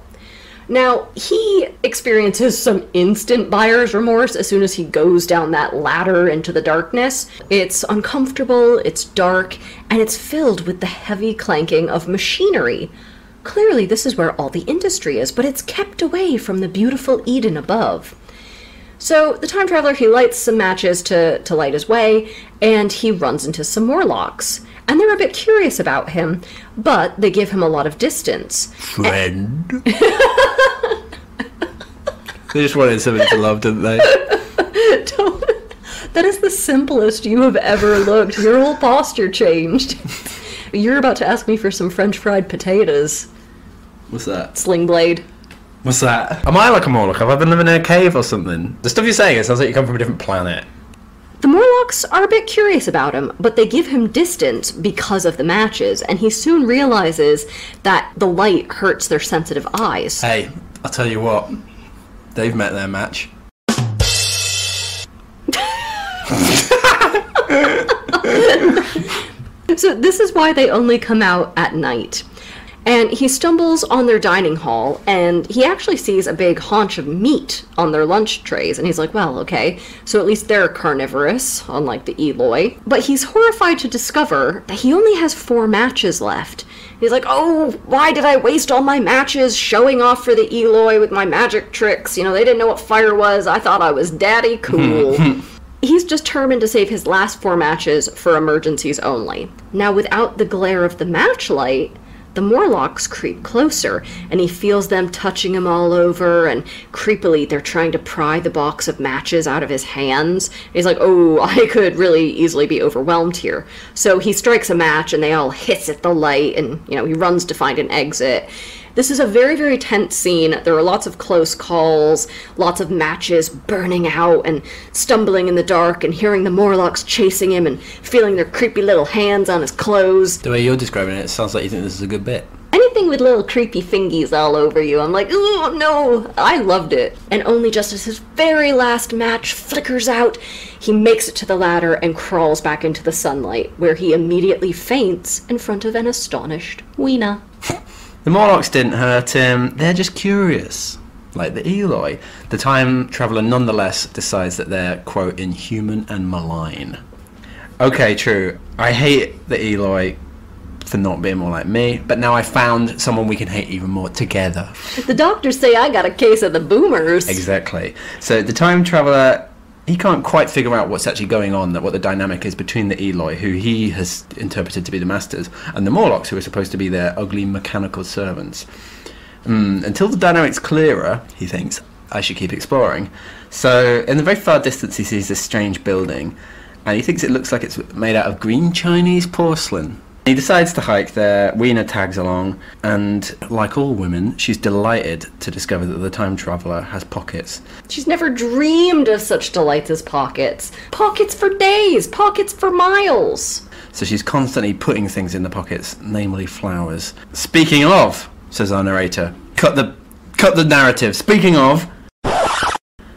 Now, he experiences some instant buyer's remorse as soon as he goes down that ladder into the darkness. It's uncomfortable, it's dark, and it's filled with the heavy clanking of machinery. Clearly, this is where all the industry is, but it's kept away from the beautiful Eden above. So, the time traveler, he lights some matches to light his way, and he runs into some Morlocks. And they're a bit curious about him, but they give him a lot of distance. Friend? They just wanted somebody to love, didn't they? That is the simplest you have ever looked. Your whole posture changed. You're about to ask me for some French fried potatoes. What's that? Sling blade. What's that? Am I like a Morlock? Have I been living in a cave or something? The stuff you're saying, it sounds like you come from a different planet. The Morlocks are a bit curious about him, but they give him distance because of the matches, and he soon realizes that the light hurts their sensitive eyes. Hey, I'll tell you what. They've met their match. So this is why they only come out at night. And he stumbles on their dining hall, and he actually sees a big haunch of meat on their lunch trays, and he's like, well, okay, so at least they're carnivorous, unlike the Eloi. But he's horrified to discover that he only has 4 matches left. He's like, oh, why did I waste all my matches showing off for the Eloi with my magic tricks? You know, they didn't know what fire was. I thought I was daddy cool. He's determined to save his last 4 matches for emergencies only. Now, without the glare of the match light, the Morlocks creep closer, and he feels them touching him all over, and creepily they're trying to pry the box of matches out of his hands. He's like, oh, I could really easily be overwhelmed here. So he strikes a match, and they all hiss at the light, and, you know, he runs to find an exit. This is a very, very tense scene. There are lots of close calls, lots of matches burning out and stumbling in the dark, and hearing the Morlocks chasing him and feeling their creepy little hands on his clothes. The way you're describing it sounds like you think this is a good bit. Anything with little creepy fingies all over you, I'm like, ooh, no, I loved it. And only just as his very last match flickers out, he makes it to the ladder and crawls back into the sunlight, where he immediately faints in front of an astonished Weena. The Morlocks didn't hurt him, they're just curious. Like the Eloi. The time traveller nonetheless decides that they're, quote, inhuman and malign. Okay, true. I hate the Eloi for not being more like me, but now I found someone we can hate even more together. The doctors say I got a case of the boomers. Exactly. So the time traveller, he can't quite figure out what's actually going on, what the dynamic is between the Eloi, who he has interpreted to be the masters, and the Morlocks, who are supposed to be their ugly mechanical servants. Until the dynamic's clearer, he thinks, I should keep exploring. So in the very far distance he sees this strange building, and he thinks it looks like it's made out of green Chinese porcelain. He decides to hike there. Weena tags along, and like all women, she's delighted to discover that the time traveller has pockets. She's never dreamed of such delights as pockets. Pockets for days, pockets for miles. So she's constantly putting things in the pockets, namely flowers. Speaking of, says our narrator, cut the narrative. Speaking of,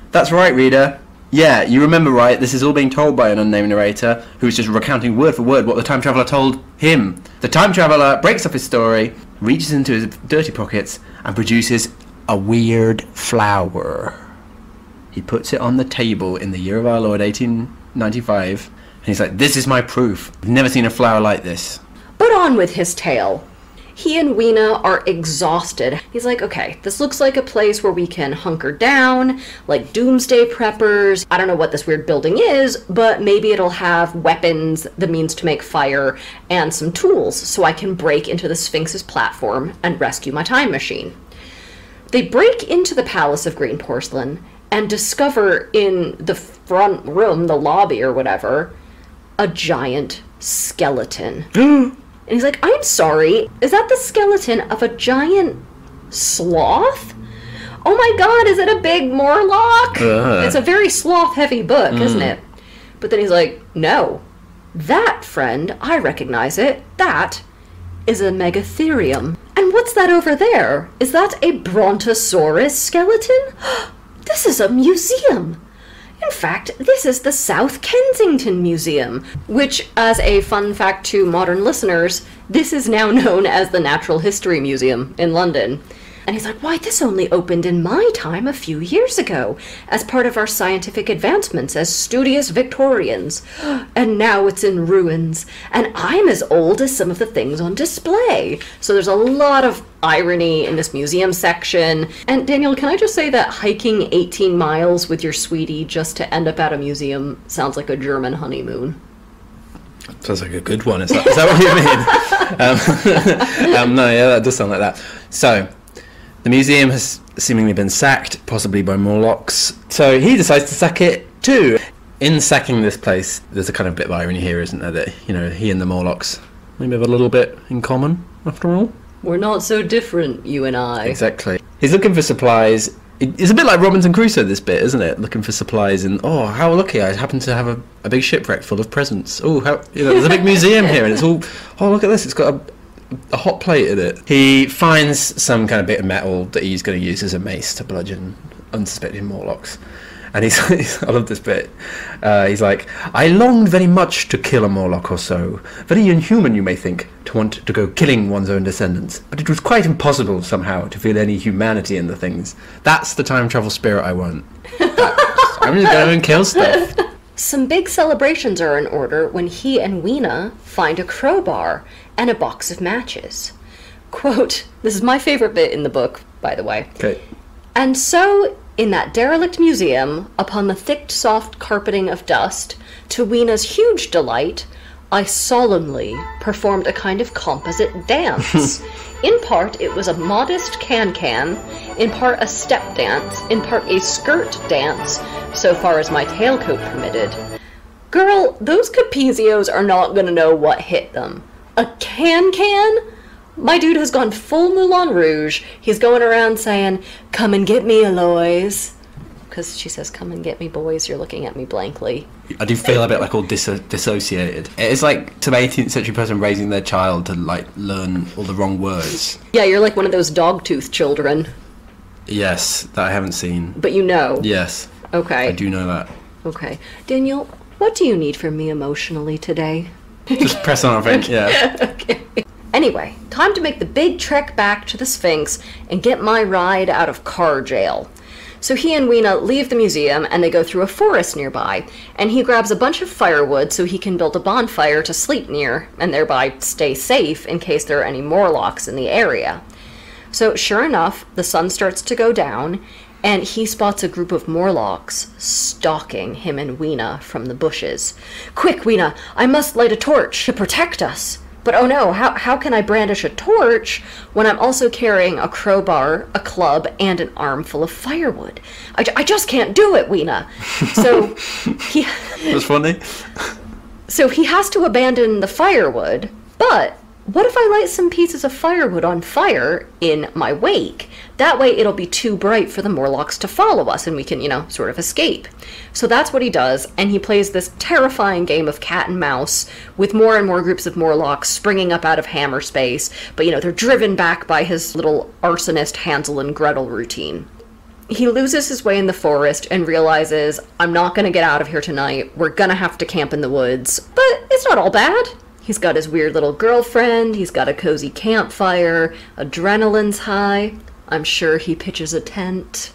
that's right, reader. Yeah, you remember right, this is all being told by an unnamed narrator who's just recounting word for word what the time traveller told him. The time traveller breaks up his story, reaches into his dirty pockets, and produces a weird flower. He puts it on the table in the year of our Lord 1895, and he's like, this is my proof. I've never seen a flower like this. But on with his tale. He and Weena are exhausted. He's like, okay, this looks like a place where we can hunker down, like doomsday preppers. I don't know what this weird building is, but maybe it'll have weapons, the means to make fire, and some tools, so I can break into the Sphinx's platform and rescue my time machine. They break into the Palace of Green Porcelain and discover in the front room, the lobby or whatever, a giant skeleton. And he's like, I'm sorry, is that the skeleton of a giant sloth? oh my god, is it a big Morlock? It's a very sloth-heavy book, isn't it? But then he's like, no. That, friend, I recognize it. That is a Megatherium. And what's that over there? Is that a Brontosaurus skeleton? This is a museum. In fact, this is the South Kensington Museum, which, as a fun fact to modern listeners, this is now known as the Natural History Museum in London. And he's like, why, this only opened in my time a few years ago, as part of our scientific advancements as studious Victorians. And now it's in ruins, and I'm as old as some of the things on display. So there's a lot of irony in this museum section. And Daniel, can I just say that hiking 18 miles with your sweetie just to end up at a museum sounds like a German honeymoon? Sounds like a good one. Is that what you mean? No, yeah, that does sound like that. So, the museum has seemingly been sacked, possibly by Morlocks. So he decides to sack it too. In sacking this place, there's a kind of bit of irony here, isn't there? That, you know, he and the Morlocks maybe have a little bit in common, after all. We're not so different, you and I. Exactly. He's looking for supplies. It's a bit like Robinson Crusoe, this bit, isn't it? Looking for supplies and, oh, how lucky, I happen to have a big shipwreck full of presents. Oh, how, you know, there's a big museum here and it's all, oh, look at this, it's got a hot plate in it. He finds some kind of bit of metal that he's going to use as a mace to bludgeon unsuspecting Morlocks. And he's I love this bit. He's like, I longed very much to kill a Morlock or so. Very inhuman, you may think, to want to go killing one's own descendants. But it was quite impossible, somehow, to feel any humanity in the things. That's the time travel spirit I want. I'm just going to kill stuff. Some big celebrations are in order when he and Weena find a crowbar and a box of matches. Quote, this is my favorite bit in the book, by the way. Okay. And so, in that derelict museum, upon the thick, soft carpeting of dust, to Weena's huge delight, I solemnly performed a kind of composite dance. In part, it was a modest can-can, in part a step dance, in part a skirt dance, so far as my tailcoat permitted. Girl, those Capezios are not gonna know what hit them. A can-can? My dude has gone full Moulin Rouge. He's going around saying, come and get me, Aloys. Because she says, come and get me, boys. You're looking at me blankly. I do feel a bit like all dissociated. It's like to an 18th century person raising their child to like learn all the wrong words. Yeah, you're like one of those dog-tooth children. Yes, that I haven't seen. But you know. Yes. Okay. I do know that. Okay. Daniel, what do you need from me emotionally today? Just press on, I think. Yeah. Okay. Anyway, time to make the big trek back to the Sphinx and get my ride out of car jail. So he and Weena leave the museum and they go through a forest nearby, and he grabs a bunch of firewood so he can build a bonfire to sleep near and thereby stay safe in case there are any Morlocks in the area. So sure enough, the sun starts to go down and he spots a group of Morlocks stalking him and Weena from the bushes. Quick, Weena, I must light a torch to protect us. But oh no, how can I brandish a torch when I'm also carrying a crowbar, a club, and an armful of firewood? I just can't do it, Weena. So he... That's funny. So he has to abandon the firewood, but what if I light some pieces of firewood on fire in my wake? That way it'll be too bright for the Morlocks to follow us and we can, you know, sort of escape. So that's what he does, and he plays this terrifying game of cat and mouse with more and more groups of Morlocks springing up out of hammer space, but, you know, they're driven back by his little arsonist Hansel and Gretel routine. He loses his way in the forest and realizes, I'm not going to get out of here tonight, we're going to have to camp in the woods, but it's not all bad. He's got his weird little girlfriend, he's got a cozy campfire, adrenaline's high. I'm sure he pitches a tent.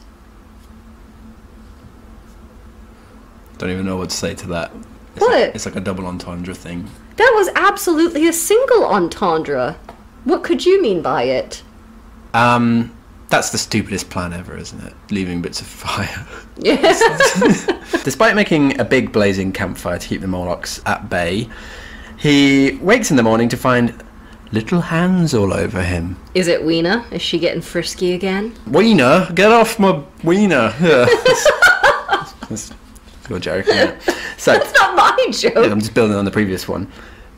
Don't even know what to say to that. It's like a double entendre thing. That was absolutely a single entendre. What could you mean by it? That's the stupidest plan ever, isn't it? Leaving bits of fire. Yeah. Despite making a big blazing campfire to keep the Morlocks at bay, he wakes in the morning to find little hands all over him. Is it Weena? Is she getting frisky again? Weena? Get off my Weena. That's your joke, isn't it? So, that's not my joke. Yeah, I'm just building on the previous one.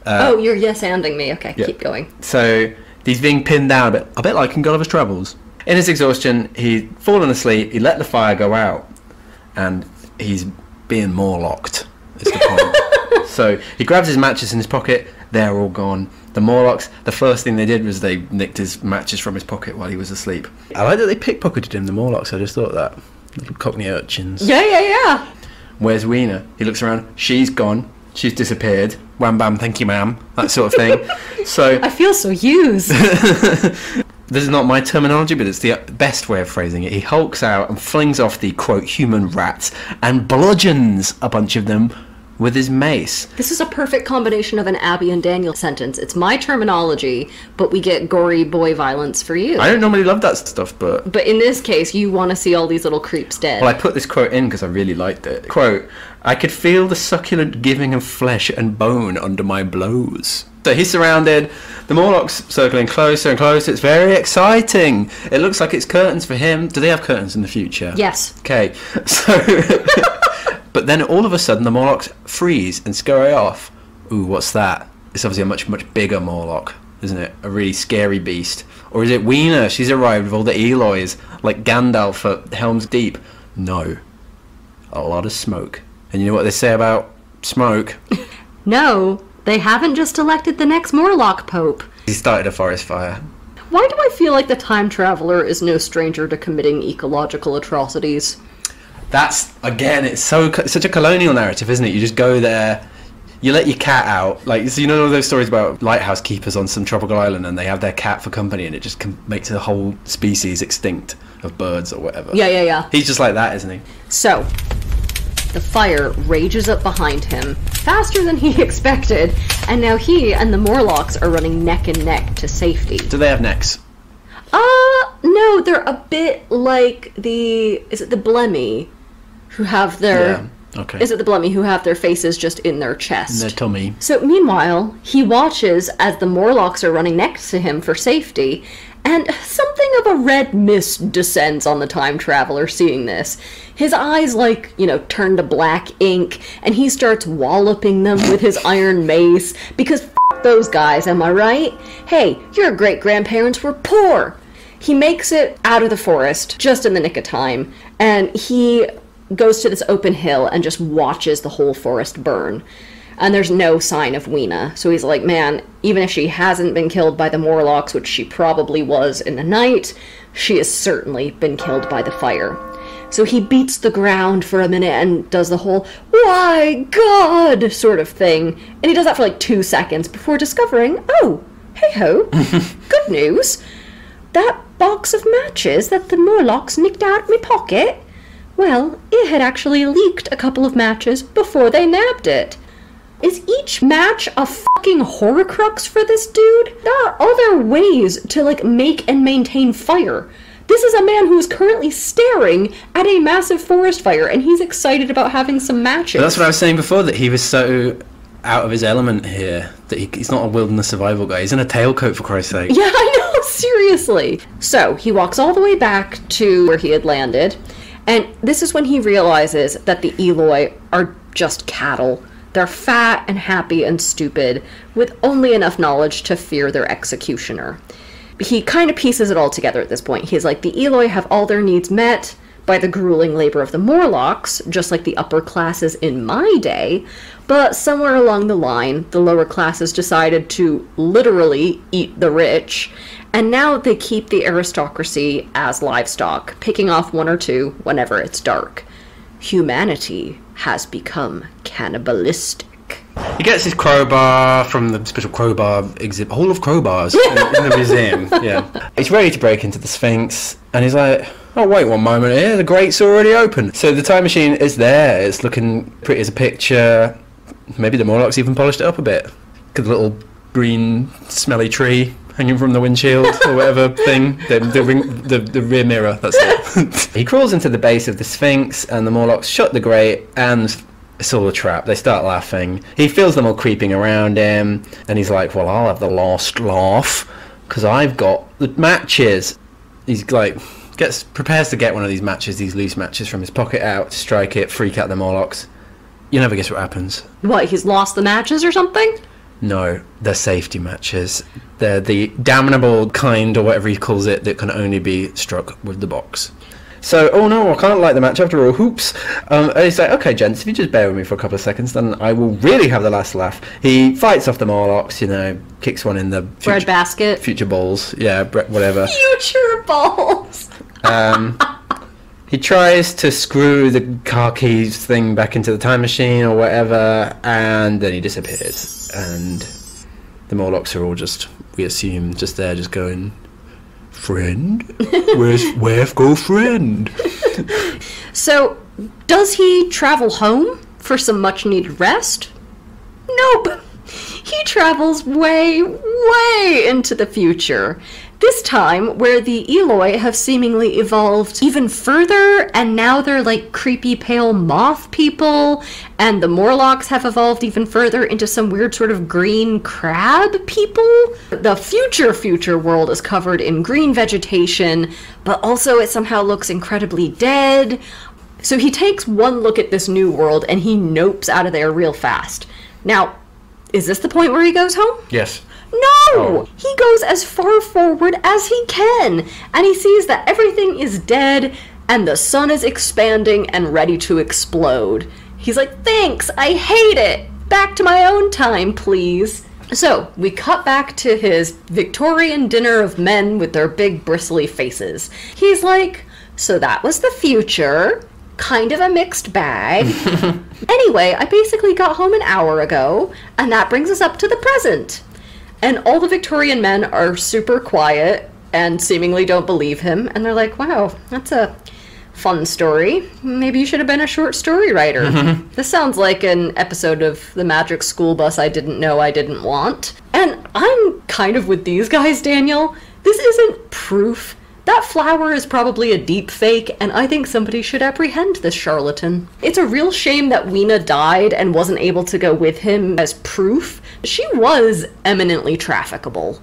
Oh, you're yes-anding me. Okay, yeah. Keep going. So, he's being pinned down a bit like in Gulliver's Travels. In his exhaustion, he'd fallen asleep, he let the fire go out, and he's being Morlocked, is the point. So he grabs his matches in his pocket, they're all gone. The Morlocks, the first thing they did was they nicked his matches from his pocket while he was asleep. I like that they pickpocketed him, the Morlocks, I just thought that. Little Cockney urchins. Yeah. Where's Weena? He looks around, she's gone, she's disappeared. Wham bam, thank you ma'am, that sort of thing. So I feel so used. this is not my terminology, but it's the best way of phrasing it. He hulks out and flings off the, quote, human rats and bludgeons a bunch of them with his mace. This is a perfect combination of an Abby and Daniel sentence. It's my terminology, but we get gory boy violence for you. I don't normally love that stuff, but in this case, you want to see all these little creeps dead. Well, I put this quote in because I really liked it. Quote, I could feel the succulent giving of flesh and bone under my blows. So he's surrounded, the Morlocks circling closer and closer. It's very exciting. It looks like it's curtains for him. Do they have curtains in the future? Yes. Okay, so... But then all of a sudden the Morlocks freeze and scurry off. Ooh, what's that? It's obviously a much, much bigger Morlock, isn't it? A really scary beast. Or is it Weena? She's arrived with all the Eloys, like Gandalf at Helm's Deep. No. A lot of smoke. And you know what they say about smoke? No, they haven't just elected the next Morlock Pope. He started a forest fire. Why do I feel like the time traveler is no stranger to committing ecological atrocities? That's, again, it's such a colonial narrative, isn't it? You just go there, you let your cat out. Like, so you know all those stories about lighthouse keepers on some tropical island and they have their cat for company and it just makes a whole species extinct of birds or whatever. Yeah. He's just like that, isn't he? So, the fire rages up behind him, faster than he expected, and now he and the Morlocks are running neck and neck to safety. Do they have necks? No, they're a bit like is it the Blemmy, who have their... Yeah, okay. Is it the Blemmy who have their faces just in their chest? In their tummy. So meanwhile, he watches as the Morlocks are running next to him for safety, and something of a red mist descends on the time traveler seeing this. His eyes, turn to black ink, and he starts walloping them with his iron mace, because f*** those guys, am I right? Hey, your great-grandparents were poor! He makes it out of the forest, just in the nick of time, and he goes to this open hill and just watches the whole forest burn. And there's no sign of Weena. So he's like, man, even if she hasn't been killed by the Morlocks, which she probably was in the night, she has certainly been killed by the fire. So he beats the ground for a minute and does the whole, why God, sort of thing. And he does that for 2 seconds before discovering, oh, hey-ho, good news. That box of matches that the Morlocks nicked out my pocket, well, it had actually leaked a couple of matches before they nabbed it. Is each match a fucking horcrux for this dude? There are other ways to, make and maintain fire. This is a man who is currently staring at a massive forest fire, and he's excited about having some matches. But that's what I was saying before, that he was so out of his element here, that he's not a wilderness survival guy. He's in a tailcoat, for Christ's sake. Yeah, I know, seriously. So, he walks all the way back to where he had landed, and this is when he realizes that the Eloi are just cattle. They're fat and happy and stupid, with only enough knowledge to fear their executioner. He kind of pieces it all together at this point. He's like, the Eloi have all their needs met by the grueling labor of the Morlocks, just like the upper classes in my day, but somewhere along the line, the lower classes decided to literally eat the rich, and now they keep the aristocracy as livestock, picking off one or two whenever it's dark. Humanity has become cannibalistic. He gets his crowbar from the special crowbar exhibit, hall of crowbars in the museum. Yeah, he's ready to break into the Sphinx, and he's like, oh, wait one moment here, the grate's already open. So the time machine is there, it's looking pretty as a picture. Maybe the Morlocks even polished it up a bit. Got the little green smelly tree hanging from the windshield or whatever thing, the rear mirror, that's it. He crawls into the base of the Sphinx, and the Morlocks shut the grate, and it's all a trap. They start laughing. He feels them all creeping around him, and he's like, well, I'll have the last laugh, because I've got the matches. He's like, prepares to get one of these matches, these loose matches, from his pocket out, strike it, freak out the Morlocks. You never guess what happens. What, he's lost the matches or something? No, they're safety matches. They're the damnable kind, or whatever he calls it, that can only be struck with the box. So, oh no, I can't light the match after all, hoops. And he's like, okay, gents, if you just bear with me for a couple of seconds, then I will really have the last laugh. He fights off the Morlocks, you know, kicks one in the... bread basket. Future balls, yeah, whatever. Future balls! He tries to screw the car keys thing back into the time machine or whatever, and then he disappears. And the Morlocks are all just, we assume, just there, just going... Friend? Where's go friend? So, does he travel home for some much-needed rest? Nope. He travels way, way into the future. This time, where the Eloi have seemingly evolved even further, and now they're like creepy pale moth people, and the Morlocks have evolved even further into some weird sort of green crab people. The future world is covered in green vegetation, but also it somehow looks incredibly dead. So he takes one look at this new world, and he nopes out of there real fast. Now, is this the point where he goes home? Yes. No! Oh. He goes as far forward as he can, and he sees that everything is dead, and the sun is expanding and ready to explode. He's like, thanks, I hate it! Back to my own time, please. So, we cut back to his Victorian dinner of men with their big bristly faces. He's like, so that was the future. Kind of a mixed bag. Anyway, I basically got home an hour ago, and that brings us up to the present. And all the Victorian men are super quiet and seemingly don't believe him. And they're like, wow, that's a fun story. Maybe you should have been a short story writer. This sounds like an episode of The Magic School Bus I Didn't Know I Didn't Want. And I'm kind of with these guys, Daniel. This isn't proof. That flower is probably a deep fake, and I think somebody should apprehend this charlatan. It's a real shame that Weena died and wasn't able to go with him as proof. She was eminently trafficable.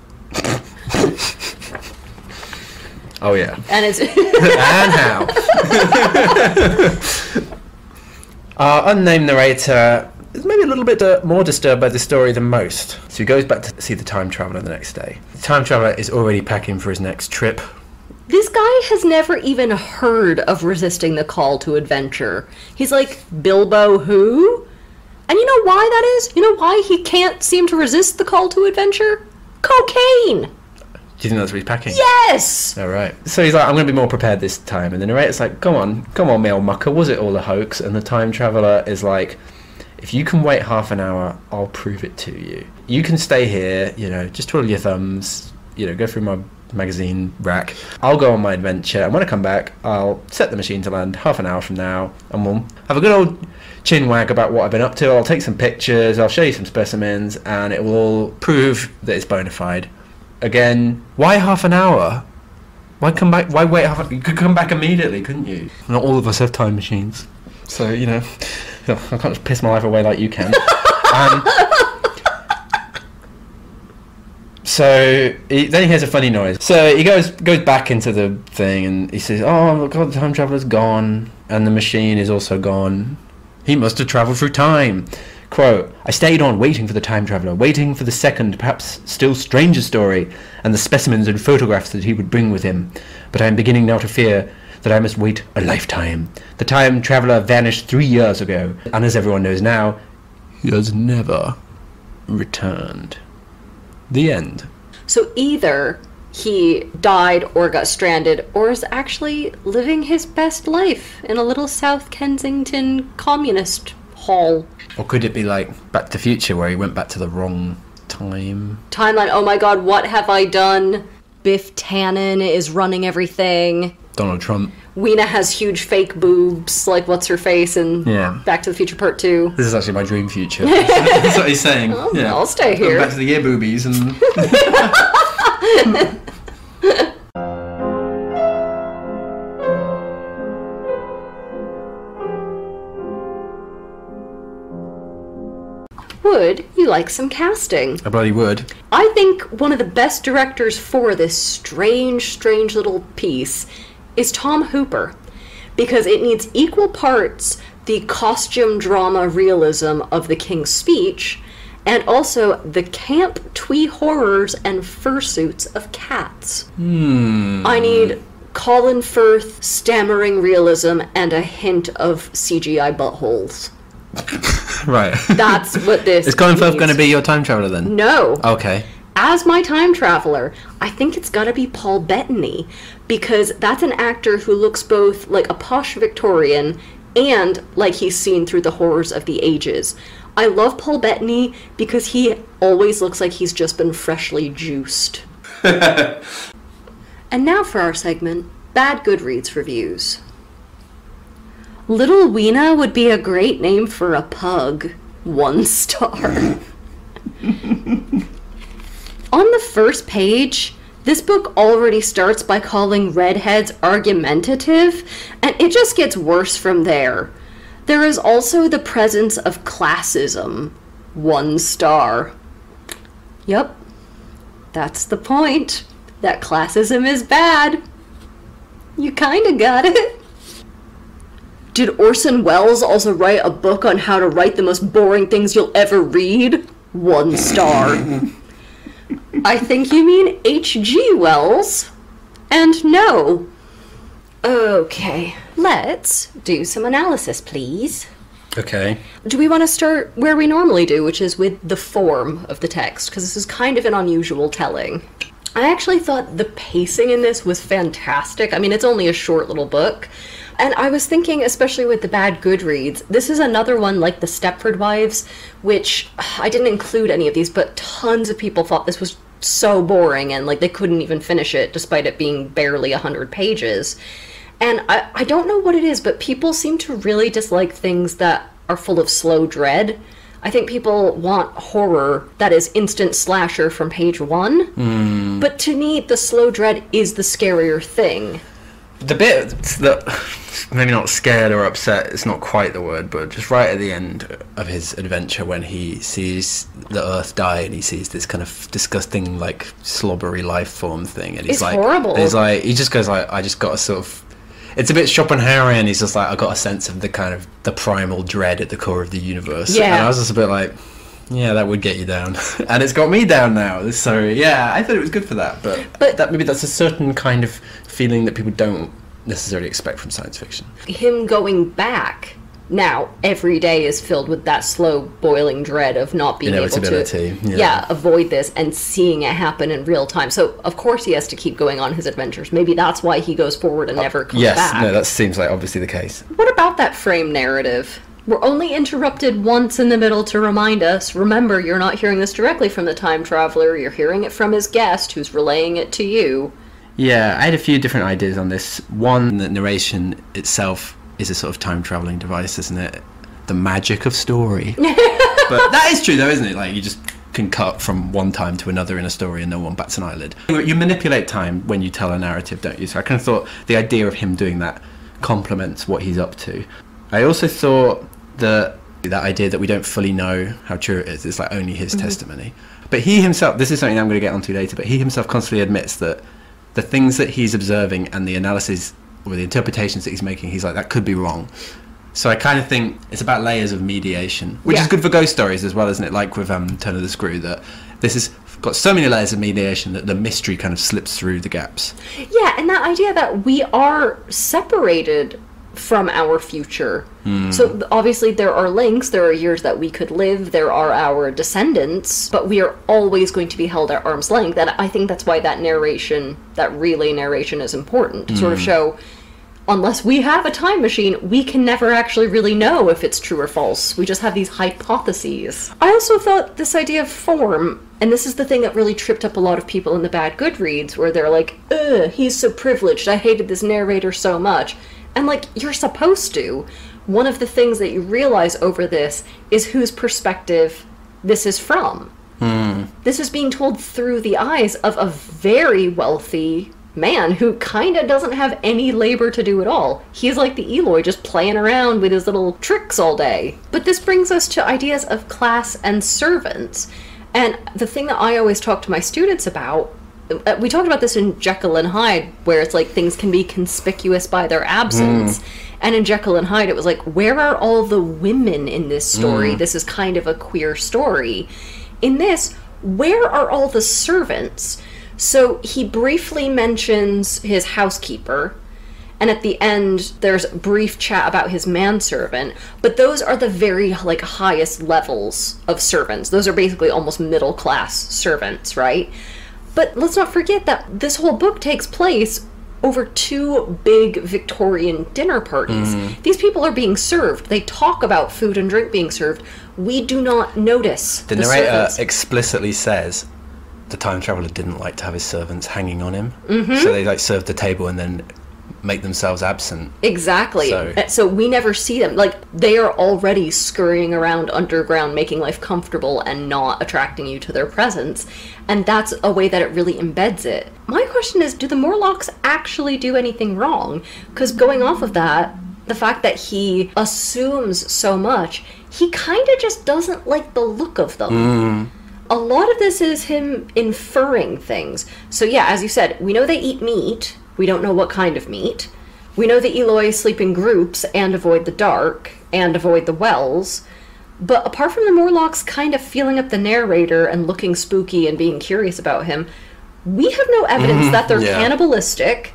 Oh yeah. And it's... And how? Our unnamed narrator is maybe a little bit more disturbed by the story than most. So he goes back to see the time traveller the next day. The time traveller is already packing for his next trip. This guy has never even heard of resisting the call to adventure. He's like, Bilbo who? And you know why that is? You know why he can't seem to resist the call to adventure? Cocaine! Do you think that's what he's packing? Yes! Alright. So he's like, I'm going to be more prepared this time. And the narrator's like, come on, me old mucker, was it all a hoax? And the time traveller is like, if you can wait half an hour, I'll prove it to you. You can stay here, you know, just twiddle your thumbs, you know, go through my magazine rack. I'll go on my adventure, and when I come back, I'll set the machine to land half an hour from now, and we'll have a good old chin wag about what I've been up to. I'll take some pictures, I'll show you some specimens, and it will all prove that it's bona fide. Again, why half an hour? Why come back? Why wait half? You could come back immediately, couldn't you? Not all of us have time machines, so you know, I can't just piss my life away like you can. So then he hears a funny noise. So he goes back into the thing and he says, "Oh God, the time traveler's gone, and the machine is also gone. He must have travelled through time." Quote, "I stayed on waiting for the time traveller, waiting for the second, perhaps still stranger story, and the specimens and photographs that he would bring with him. But I am beginning now to fear that I must wait a lifetime. The time traveller vanished 3 years ago, and as everyone knows now, he has never returned." The end. So either he died or got stranded, or is actually living his best life in a little South Kensington communist hall. Or could it be like Back to the Future, where he went back to the wrong timeline? Oh my God, what have I done? Biff Tannen is running everything. Donald Trump. Weena has huge fake boobs, like what's her face in Back to the Future Part 2. This is actually my dream future. That's what he's saying. Oh, yeah. I'll stay here. Back to the year boobies and... Would you like some casting? I bloody would. I think one of the best directors for this strange little piece is Tom Hooper, because it needs equal parts the costume drama realism of The King's Speech and also the camp twee horrors and fursuits of cats. I need Colin Firth stammering realism and a hint of CGI buttholes. Right. That's what this Is Colin Firth needs. going to be your time traveler then? No. Okay. As my time traveler, I think it's gotta be Paul Bettany, because that's an actor who looks both like a posh Victorian and like he's seen through the horrors of the ages. I love Paul Bettany because he always looks like he's just been freshly juiced. And now for our segment, Bad Goodreads Reviews. Little Weena would be a great name for a pug. 1 star. On the first page, this book already starts by calling redheads argumentative, and it just gets worse from there. There is also the presence of classism. 1 star. Yep, that's the point. That classism is bad. You kinda got it. Did Orson Welles also write a book on how to write the most boring things you'll ever read? 1 star. I think you mean H.G. Wells. And no. Okay, let's do some analysis, please. Okay. Do we want to start where we normally do, which is with the form of the text, because this is kind of an unusual telling. I actually thought the pacing in this was fantastic. I mean, it's only a short little book. And I was thinking, especially with the Bad Goodreads, this is another one like the Stepford Wives, which I didn't include any of these, but tons of people thought this was so boring and like they couldn't even finish it despite it being barely 100 pages. And I don't know what it is, but people seem to really dislike things that are full of slow dread. I think people want horror that is instant slasher from page 1. But to me, the slow dread is the scarier thing. The bit that maybe not scared or upset, it's not quite the word, but just right at the end of his adventure when he sees the earth die and he sees this kind of disgusting, like, slobbery life form thing, and he's It's like, horrible. He's like, he just goes like, I just got a sort of, it's a bit Schopenhauerian. He's just like, I got a sense of the kind of the primal dread at the core of the universe. Yeah. And I was just a bit like, yeah, that would get you down. And it's got me down now. So yeah, I thought it was good for that. But that maybe that's a certain kind of feeling that people don't necessarily expect from science fiction. Him going back now every day is filled with that slow boiling dread of not being able to Inevitability, avoid this and seeing it happen in real time. So of course he has to keep going on his adventures. Maybe that's why he goes forward and never comes Yes, back. no, that seems like obviously the case. What about that frame narrative? We're only interrupted once in the middle to remind us, remember, you're not hearing this directly from the time traveler, you're hearing it from his guest who's relaying it to you. Yeah, I had a few different ideas on this. One, the narration itself is a sort of time-travelling device, isn't it? The magic of story. But that is true, though, isn't it? Like, you just can cut from one time to another in a story and no one bats an eyelid. You manipulate time when you tell a narrative, don't you? So I kind of thought the idea of him doing that complements what he's up to. I also thought that idea that we don't fully know how true it is. It's like only his testimony. But he himself, this is something I'm going to get onto later, but he himself constantly admits that the things that he's observing and the analysis or the interpretations that he's making, he's like, that could be wrong. So I kind of think it's about layers of mediation, which is good for ghost stories as well, isn't it? Like with Turn of the Screw, that this has got so many layers of mediation that the mystery kind of slips through the gaps. Yeah, and that idea that we are separated from our future. So obviously there are links, there are years that we could live, there are our descendants, but we are always going to be held at arm's length. And I think that's why that narration, that relay narration, is important to sort of show, unless we have a time machine, we can never actually really know if it's true or false. We just have these hypotheses. I also thought this idea of form, and this is the thing that really tripped up a lot of people in the Bad Goodreads, where they're like, ugh, he's so privileged, I hated this narrator so much. And like, you're supposed to. One of the things that you realize over this is whose perspective this is from. This is being told through the eyes of a very wealthy man who kind of doesn't have any labor to do at all. He's like the Eloy, just playing around with his little tricks all day. But this brings us to ideas of class and servants. And the thing that I always talk to my students about, we talked about this in Jekyll and Hyde, where it's like things can be conspicuous by their absence. And in Jekyll and Hyde, it was like, where are all the women in this story? This is kind of a queer story. In this, where are all the servants? So he briefly mentions his housekeeper, and at the end there's a brief chat about his manservant, but those are the very like highest levels of servants. Those are basically almost middle class servants, right? But let's not forget that this whole book takes place over 2 big Victorian dinner parties. These people are being served. They talk about food and drink being served. We do not notice the narrator servants. Explicitly says the time traveler didn't like to have his servants hanging on him, so they like serve the table and then make themselves absent. Exactly. So we never see them. Like, they are already scurrying around underground, making life comfortable and not attracting you to their presence. And that's a way that it really embeds it. My question is, do the Morlocks actually do anything wrong? Because going off of that, the fact that he assumes so much, he kind of just doesn't like the look of them. A lot of this is him inferring things. So yeah, as you said, we know they eat meat. We don't know what kind of meat. We know that Eloi sleep in groups and avoid the dark and avoid the wells. But apart from the Morlocks kind of feeling up the narrator and looking spooky and being curious about him, we have no evidence that they're cannibalistic,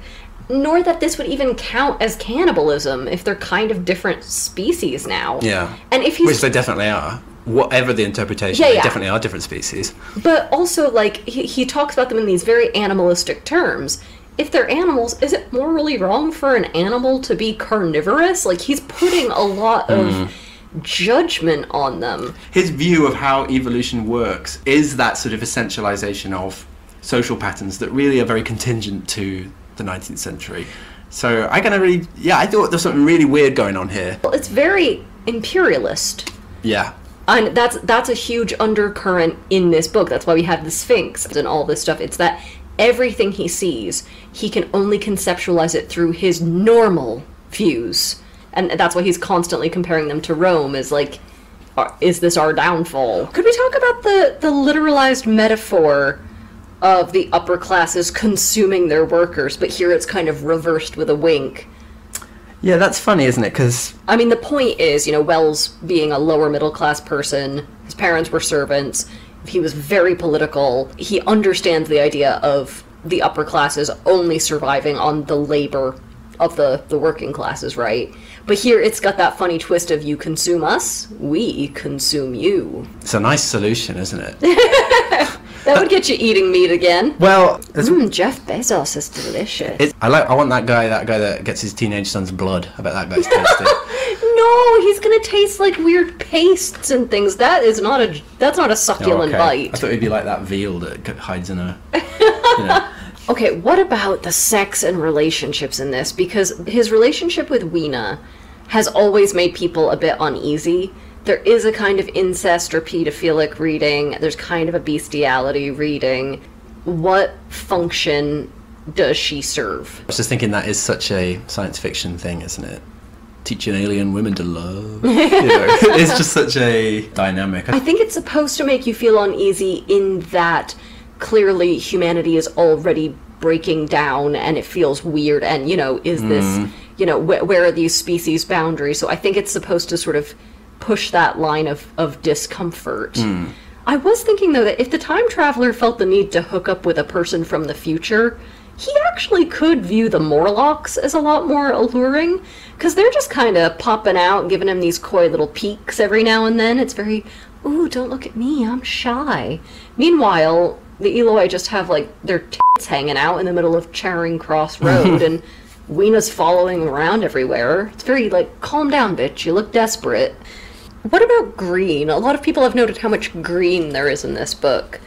nor that this would even count as cannibalism if they're kind of different species now. Yeah. And if he's... Which they definitely are. Whatever the interpretation, they definitely are different species. But also, like, he talks about them in these very animalistic terms. If they're animals, is it morally wrong for an animal to be carnivorous? Like, he's putting a lot of judgment on them. His view of how evolution works is that sort of essentialization of social patterns that really are very contingent to the 19th century. So I kind of really, I thought there's something really weird going on here. Well, it's very imperialist. Yeah. And that's a huge undercurrent in this book. That's why we have the Sphinx and all this stuff. It's that everything he sees, he can only conceptualize it through his normal views. And that's why he's constantly comparing them to Rome, is like, is this our downfall? Could we talk about the literalized metaphor of the upper classes consuming their workers, but here it's kind of reversed with a wink? Yeah, that's funny, isn't it? Because I mean, the point is, Wells being a lower middle class person, his parents were servants, he was very political, he understands the idea of the upper classes only surviving on the labor of the working classes, right? But here it's got that funny twist of you consume us, we consume you. It's a nice solution, isn't it? That would get you eating meat again. Well, Jeff Bezos is delicious. I want that guy that gets his teenage son's blood. I bet that guy's tasty. No, he's gonna taste like weird pastes and things. That's not a succulent bite. I thought it'd be like that veal that hides in a. Okay, what about the sex and relationships in this? Because his relationship with Weena has always made people a bit uneasy. There is a kind of incest or pedophilic reading. There's kind of a bestiality reading. What function does she serve? I was just thinking that is such a science fiction thing, isn't it? Teaching alien women to love. It's just such a dynamic. I think it's supposed to make you feel uneasy in that clearly humanity is already breaking down and it feels weird and, is this, where are these species boundaries? So I think it's supposed to sort of push that line of discomfort. I was thinking, though, that if the time traveler felt the need to hook up with a person from the future, he actually could view the Morlocks as a lot more alluring, because they're just kind of popping out, giving him these coy little peeks every now and then. It's very, ooh, don't look at me, I'm shy. Meanwhile, the Eloi just have, like, their tits hanging out in the middle of Charing Cross Road, and Weena's following them around everywhere. It's very, like, calm down, bitch, you look desperate. What about green? A lot of people have noted how much green there is in this book.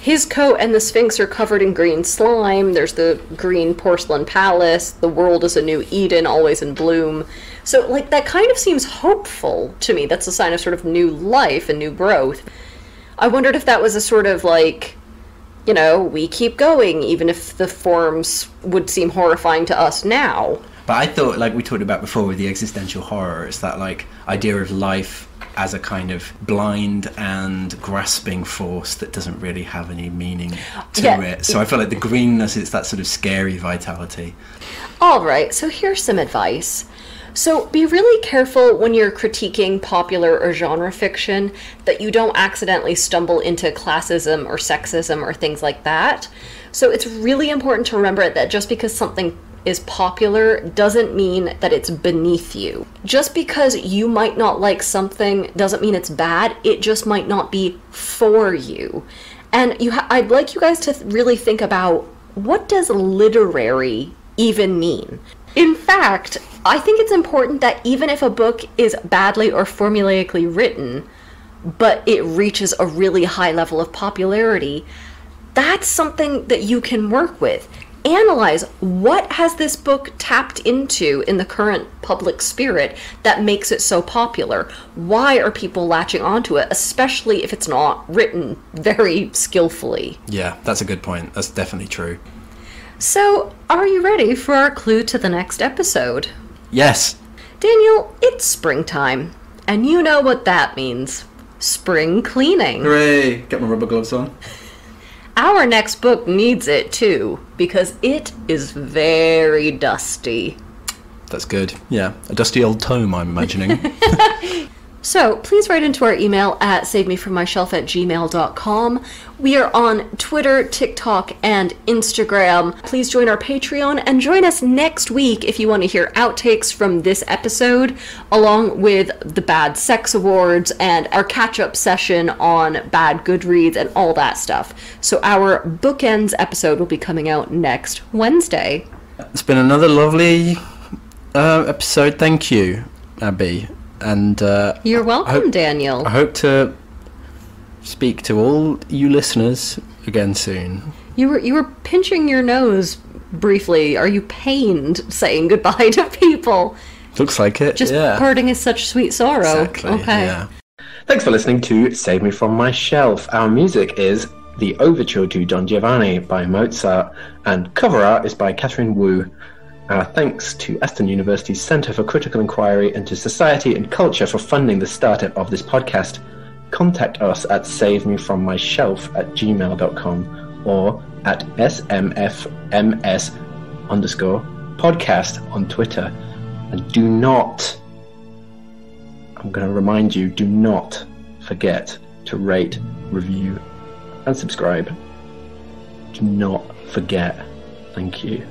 His coat and the Sphinx are covered in green slime. There's the green porcelain palace. The world is a new Eden, always in bloom. So, like, that kind of seems hopeful to me. That's a sign of sort of new life and new growth. I wondered if that was a sort of, like, we keep going, even if the forms would seem horrifying to us now. But I thought, like we talked about before with the existential horror, it's that, like, idea of life as a kind of blind and grasping force that doesn't really have any meaning to it. So I feel like the greenness is that sort of scary vitality. All right, so here's some advice. So be really careful when you're critiquing popular or genre fiction that you don't accidentally stumble into classism or sexism or things like that. So it's really important to remember that just because something is popular doesn't mean that it's beneath you. Just because you might not like something doesn't mean it's bad, it just might not be for you. And I'd like you guys to really think about, what does literary even mean? In fact, I think it's important that even if a book is badly or formulaically written, but it reaches a really high level of popularity, that's something that you can work with. Analyze, what has this book tapped into in the current public spirit that makes it so popular? Why are people latching onto it, especially if it's not written very skillfully? Yeah, that's a good point. That's definitely true. So, are you ready for our clue to the next episode? Yes. Daniel, it's springtime, and you know what that means. Spring cleaning. Hooray! Get my rubber gloves on. Our next book needs it too, because it is very dusty. That's good. Yeah, a dusty old tome, I'm imagining. So please write into our email at savemefrommyshelf@gmail.com. We are on Twitter, TikTok, and Instagram. Please join our Patreon and join us next week if you want to hear outtakes from this episode, along with the Bad Sex Awards and our catch-up session on Bad Goodreads and all that stuff. So our Bookends episode will be coming out next Wednesday. It's been another lovely episode. Thank you, Abby. And you're welcome, Daniel. I hope to speak to all you listeners again soon. You were pinching your nose briefly. Are you pained saying goodbye to people? Looks like it. Just yeah. parting is such sweet sorrow. Exactly. Okay. Yeah. Thanks for listening to Save Me From My Shelf. Our music is The Overture to Don Giovanni by Mozart, and cover art is by Catherine Wu. Our thanks to Aston University's Centre for Critical Inquiry into Society and Culture for funding the startup of this podcast. Contact us at savemefrommyshelf@gmail.com or at smfms_podcast on Twitter. And do not, I'm going to remind you, do not forget to rate, review, and subscribe. Do not forget. Thank you.